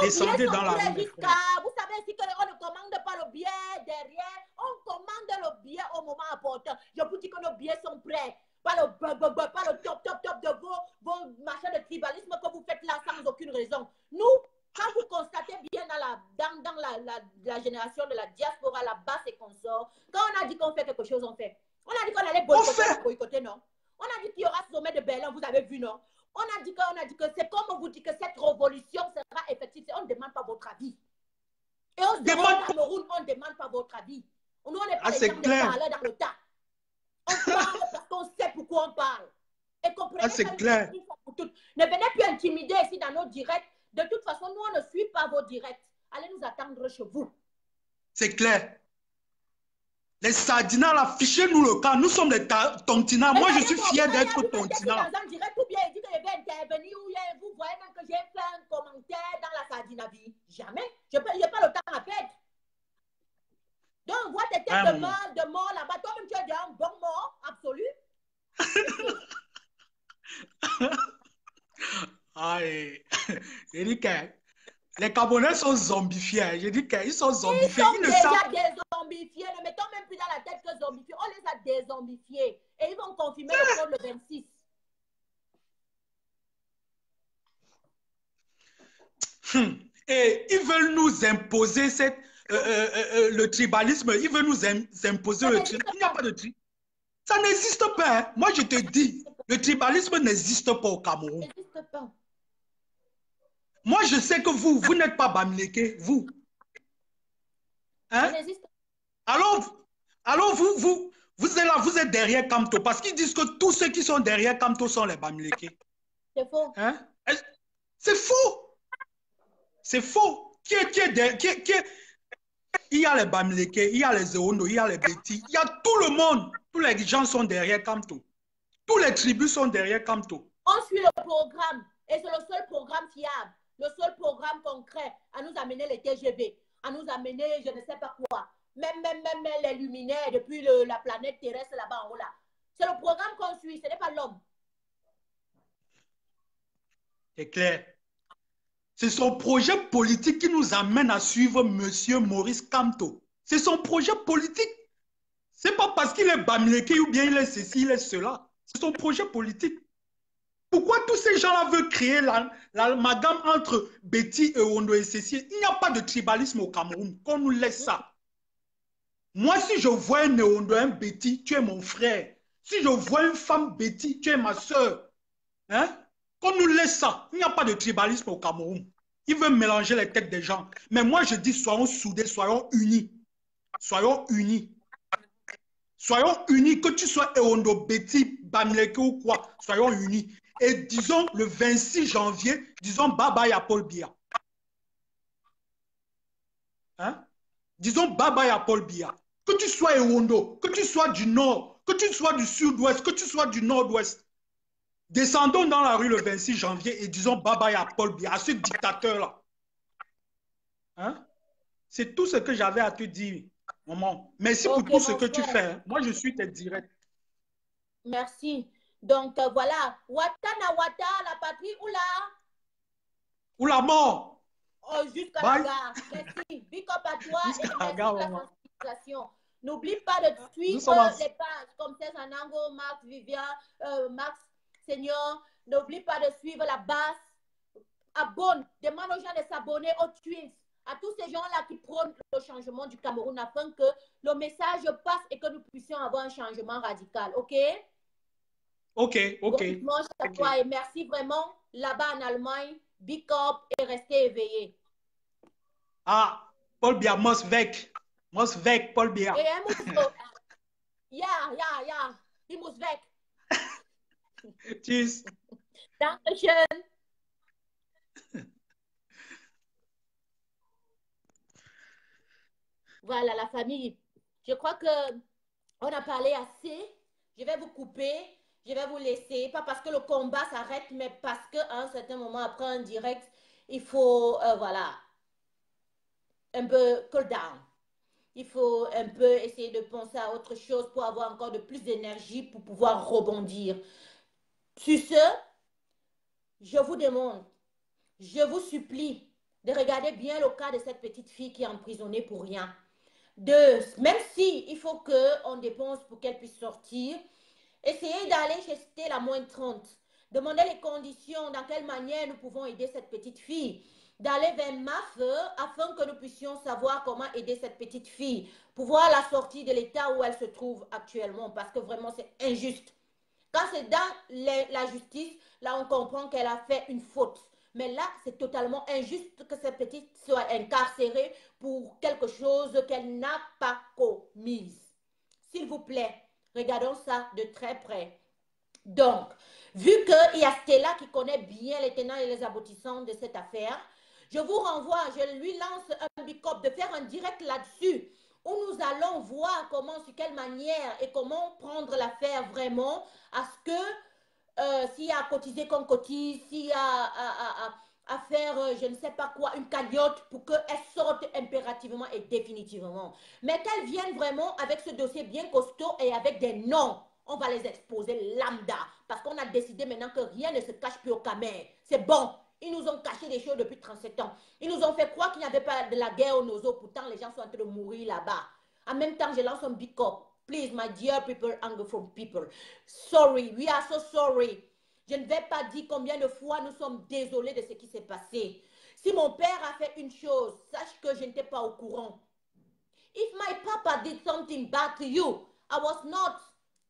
Descendez dans la rue. Vous savez si on ne commande pas le billet derrière, on commande le billet au moment important. Je vous dis que nos billets sont prêts. Pas le top de vos machins de tribalisme que vous faites là sans aucune raison. Nous, quand vous constatez bien dans la génération de la diaspora, la basse et consort, quand on a dit qu'on fait quelque chose, on fait. On a dit qu'on allait boycotter, non? On a dit qu'il y aura ce sommet de Berlin, vous avez vu, non? On a dit que c'est comme on vous dit que cette révolution sera effective. On ne demande pas votre avis. Et au Cameroun, on ne demande pas votre avis. Nous, on n'est pas les gens de parler dans le tas. On parle parce qu'on sait pourquoi on parle. Et comprenez c'est clair. Ne venez plus intimider ici dans nos directs. De toute façon, nous, on ne suit pas vos directs. Allez nous attendre chez vous. C'est clair. Les Sardinats, là, fichez-nous le camp. Nous sommes les Tontinats. Moi, je suis fier d'être Tontinat. Dans un direct, ou bien il dit que je vais intervenir, ou bien vous voyez même que j'ai fait un commentaire dans la Sardinavie. Jamais. Je n'ai pas le temps à perdre. Donc, on voit tes têtes de mort là-bas. Toi-même, tu es déjà un bon mort absolu. Aïe. J'ai dit que les Camerounais sont zombifiés. J'ai dit qu'ils sont zombifiés. Ils sont déjà dézombifiés. Ne mettons même plus dans la tête que zombifiés. On les a dézombifiés. Et ils vont confirmer le code le 26. Et ils veulent nous imposer le tribalisme. Ils veulent nous imposer le tribalisme. Il n'y a pas de tribalisme. Ça n'existe pas. Hein. Moi, je te dis, le tribalisme n'existe pas au Cameroun. N'existe pas. Moi, je sais que vous n'êtes pas Bamileke, vous. Hein? Alors, vous êtes là, vous êtes derrière Kamto, parce qu'ils disent que tous ceux qui sont derrière Kamto sont les Bamileke. C'est faux. Hein? C'est faux. C'est faux. Il y a les Bamileke, il y a les Eondo, il y a les Beti, il y a tout le monde. Tous les gens sont derrière Kamto. Tous les tribus sont derrière Kamto. On suit le programme et c'est le seul programme fiable, le seul programme concret à nous amener les TGV, à nous amener je ne sais pas quoi. Même les luminaires depuis la planète terrestre là-bas en haut là. C'est le programme qu'on suit, ce n'est pas l'homme. C'est clair. C'est son projet politique qui nous amène à suivre M. Maurice Kamto. C'est son projet politique. Ce n'est pas parce qu'il est Bamileke ou bien il est ceci, il est cela. C'est son projet politique. Pourquoi tous ces gens-là veulent créer l'amalgame entre Beti et Ondo et ceci? Il n'y a pas de tribalisme au Cameroun. Qu'on nous laisse ça. Moi, si je vois un Ondo, un Beti, tu es mon frère. Si je vois une femme Beti, tu es ma soeur. Hein? Qu'on nous laisse ça. Il n'y a pas de tribalisme au Cameroun. Ils veulent mélanger les têtes des gens. Mais moi, je dis, soyons soudés, soyons unis. Soyons unis. Soyons unis, que tu sois Eondo, Beti, Bamileke ou quoi, soyons unis. Et disons, le 26 janvier, disons bye-bye à Paul Biya. Hein? Disons bye-bye à Paul Biya. Que tu sois Eondo, que tu sois du nord, que tu sois du sud-ouest, que tu sois du nord-ouest. Descendons dans la rue le 26 janvier et disons bye-bye à Paul Biya, à ce dictateur-là. Hein? C'est tout ce que j'avais à te dire, maman. Merci pour tout ce que tu fais. Hein. Moi, je suis tes directs. Merci. Donc, voilà. Watana Wata, la patrie, oula. Ou la mort. Oh, jusqu'à la gare. Merci. Big up à toi et merci pour la sensibilisation. N'oublie pas de suivre les pages comme César Anango, Max Vivian, Max Senior. N'oublie pas de suivre la base. Abonne. Demande aux gens de s'abonner aux Twins. À tous ces gens-là qui prônent le changement du Cameroun afin que le message passe et que nous puissions avoir un changement radical. OK? OK, OK. Bon dimanche à toi et merci vraiment. Là-bas en Allemagne, big up et restez éveillés. Ah, Paul Biya muss weg. Muss weg, Paul Biya. Ja. Die muss weg. Tschüss. Dankeschön. Voilà, la famille. Je crois qu'on a parlé assez. Je vais vous couper. Je vais vous laisser. Pas parce que le combat s'arrête, mais parce qu'à un certain moment, après un direct, il faut, voilà, un peu cool down. Il faut un peu essayer de penser à autre chose pour avoir encore de plus d'énergie pour pouvoir rebondir. Sur ce, je vous demande, je vous supplie de regarder bien le cas de cette petite fille qui est emprisonnée pour rien. Même si il faut qu'on dépense pour qu'elle puisse sortir, essayez d'aller chez Stella moins 30. Demandez les conditions, dans quelle manière nous pouvons aider cette petite fille. D'aller vers MAF afin que nous puissions savoir comment aider cette petite fille. Pouvoir la sortir de l'état où elle se trouve actuellement. Parce que vraiment c'est injuste. Quand c'est dans la justice, là on comprend qu'elle a fait une faute. Mais là, c'est totalement injuste que cette petite soit incarcérée pour quelque chose qu'elle n'a pas commise. S'il vous plaît, regardons ça de très près. Donc, vu qu'il y a Stella qui connaît bien les tenants et les aboutissants de cette affaire, je vous renvoie, je lui lance un big up de faire un direct là-dessus où nous allons voir comment, sur quelle manière et comment prendre l'affaire vraiment à ce que s'il y a à cotiser qu'on cotise, s'il y a à faire, je ne sais pas quoi, une cagnotte pour qu'elle sorte impérativement et définitivement. Mais qu'elle vienne vraiment avec ce dossier bien costaud et avec des noms. On va les exposer lambda parce qu'on a décidé maintenant que rien ne se cache plus au Camer. C'est bon. Ils nous ont caché des choses depuis 37 ans. Ils nous ont fait croire qu'il n'y avait pas de la guerre au Nozo. Pourtant, les gens sont en train de mourir là-bas. En même temps, je lance un big up. Please, my dear people, anger from people. Sorry, we are so sorry. Je ne vais pas dire combien de fois nous sommes désolés de ce qui s'est passé. Si mon père a fait une chose, sache que je n'étais pas au courant. If my papa did something bad to you, I was not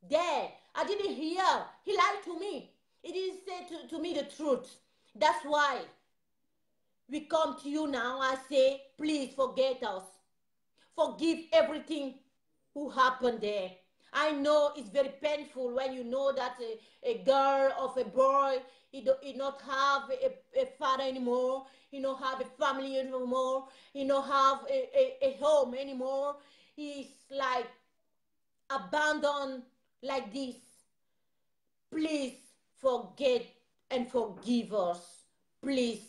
there. I didn't hear. He lied to me. He didn't say to me the truth. That's why we come to you now and say, please forget us. Forgive everything who happened there. I know it's very painful when you know that a girl or a boy, he not have a father anymore, he don't have a family anymore, he don't have a home anymore. He's like abandoned like this. Please forget and forgive us. Please.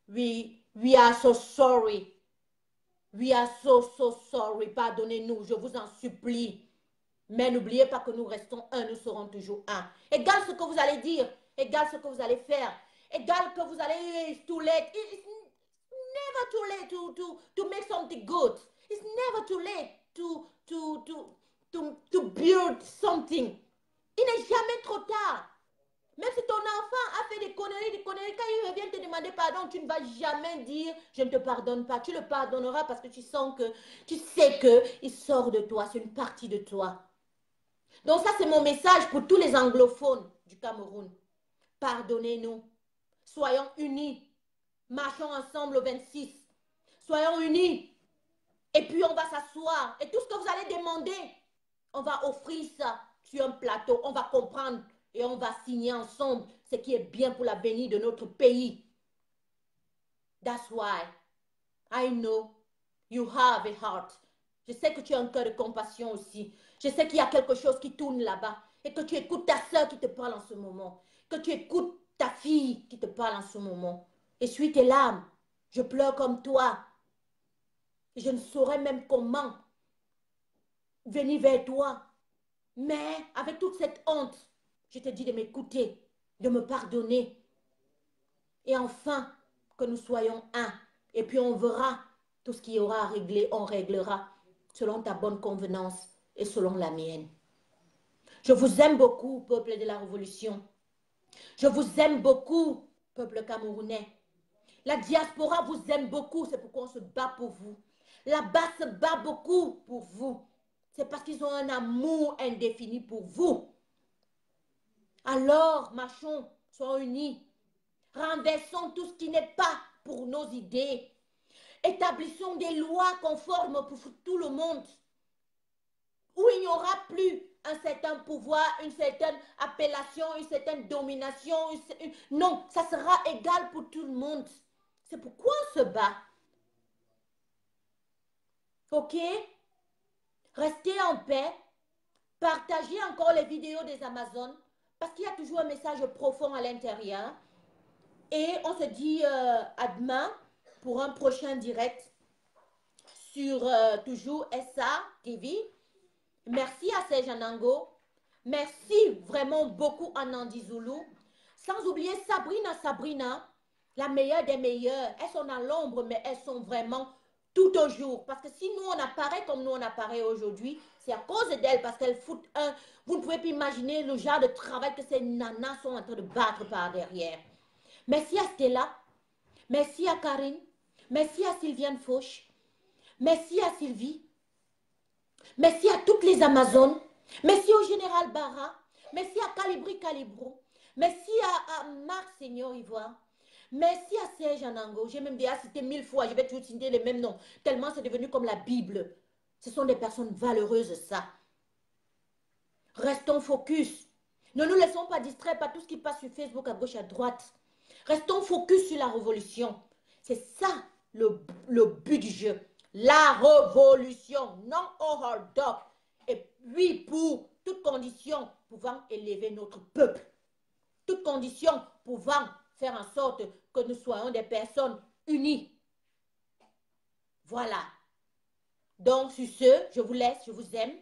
We are so sorry. We are so sorry. Pardonnez-nous, je vous en supplie. Mais n'oubliez pas que nous restons un, nous serons toujours un. Égal ce que vous allez dire, égal ce que vous allez faire, égal que vous allez, it's too late. It's never too late to make something good. It's never too late to build something. Il n'est jamais trop tard. Même si ton enfant a fait des conneries, quand il revient te demander pardon, tu ne vas jamais dire je ne te pardonne pas. Tu le pardonneras parce que tu sais que il sort de toi, c'est une partie de toi. Donc ça, c'est mon message pour tous les anglophones du Cameroun. Pardonnez-nous. Soyons unis. Marchons ensemble au 26. Soyons unis. Et puis on va s'asseoir. Et tout ce que vous allez demander, on va offrir ça sur un plateau. On va comprendre. Et on va signer ensemble ce qui est bien pour l'avenir de notre pays. That's why I know you have a heart. Je sais que tu as un cœur de compassion aussi. Je sais qu'il y a quelque chose qui tourne là-bas et que tu écoutes ta soeur qui te parle en ce moment. que tu écoutes ta fille qui te parle en ce moment. Essuie tes larmes. Je pleure comme toi. Je ne saurais même comment venir vers toi. Mais avec toute cette honte, je te dis de m'écouter, de me pardonner. Et enfin, que nous soyons un. Et puis on verra tout ce qu'il y aura à régler, on réglera selon ta bonne convenance et selon la mienne. Je vous aime beaucoup, peuple de la Révolution. Je vous aime beaucoup, peuple camerounais. La diaspora vous aime beaucoup, c'est pourquoi on se bat pour vous. Là-bas se bat beaucoup pour vous. C'est parce qu'ils ont un amour indéfini pour vous. Alors, marchons, soyons unis. Renversons tout ce qui n'est pas pour nos idées. Établissons des lois conformes pour tout le monde. Où il n'y aura plus un certain pouvoir, une certaine appellation, une certaine domination. Non, ça sera égal pour tout le monde. C'est pourquoi on se bat. Ok? Restez en paix. Partagez encore les vidéos des Amazones parce qu'il y a toujours un message profond à l'intérieur. Et on se dit à demain pour un prochain direct sur toujours SA TV. Merci à Serge Anango. Merci vraiment beaucoup à Nandi Zulu. Sans oublier Sabrina, la meilleure des meilleures. Elles sont à l'ombre, mais elles sont vraiment tout au jour. Parce que si nous, on apparaît comme nous, on apparaît aujourd'hui, c'est à cause d'elles, parce qu'elles foutent un... Vous ne pouvez plus imaginer le genre de travail que ces nanas sont en train de battre par derrière. Merci à Stella. Merci à Karine. Merci à Sylviane Fauche. Merci à Sylvie. Merci à toutes les Amazones. Merci au général Barra. Merci à Calibri Calibro. Merci à Marc Seigneur Ivoire. Merci à Serge Anango. J'ai même déjà cité 1000 fois. Je vais toujours citer les mêmes noms. Tellement c'est devenu comme la Bible. Ce sont des personnes valeureuses, ça. Restons focus. Ne nous laissons pas distraire par tout ce qui passe sur Facebook à gauche, à droite. Restons focus sur la révolution. C'est ça le but du jeu. La révolution, non au hold-up. Et puis pour toute condition pouvant élever notre peuple. Toute condition pouvant faire en sorte que nous soyons des personnes unies. Voilà. Donc sur ce, je vous laisse, je vous aime.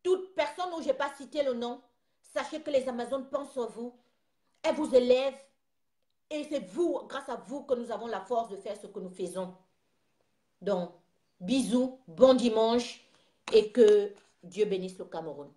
Toute personne où je n'ai pas cité le nom, sachez que les Amazones pensent à vous. Elles vous élèvent. Et c'est vous, grâce à vous, que nous avons la force de faire ce que nous faisons. Donc, bisous, bon dimanche et que Dieu bénisse le Cameroun.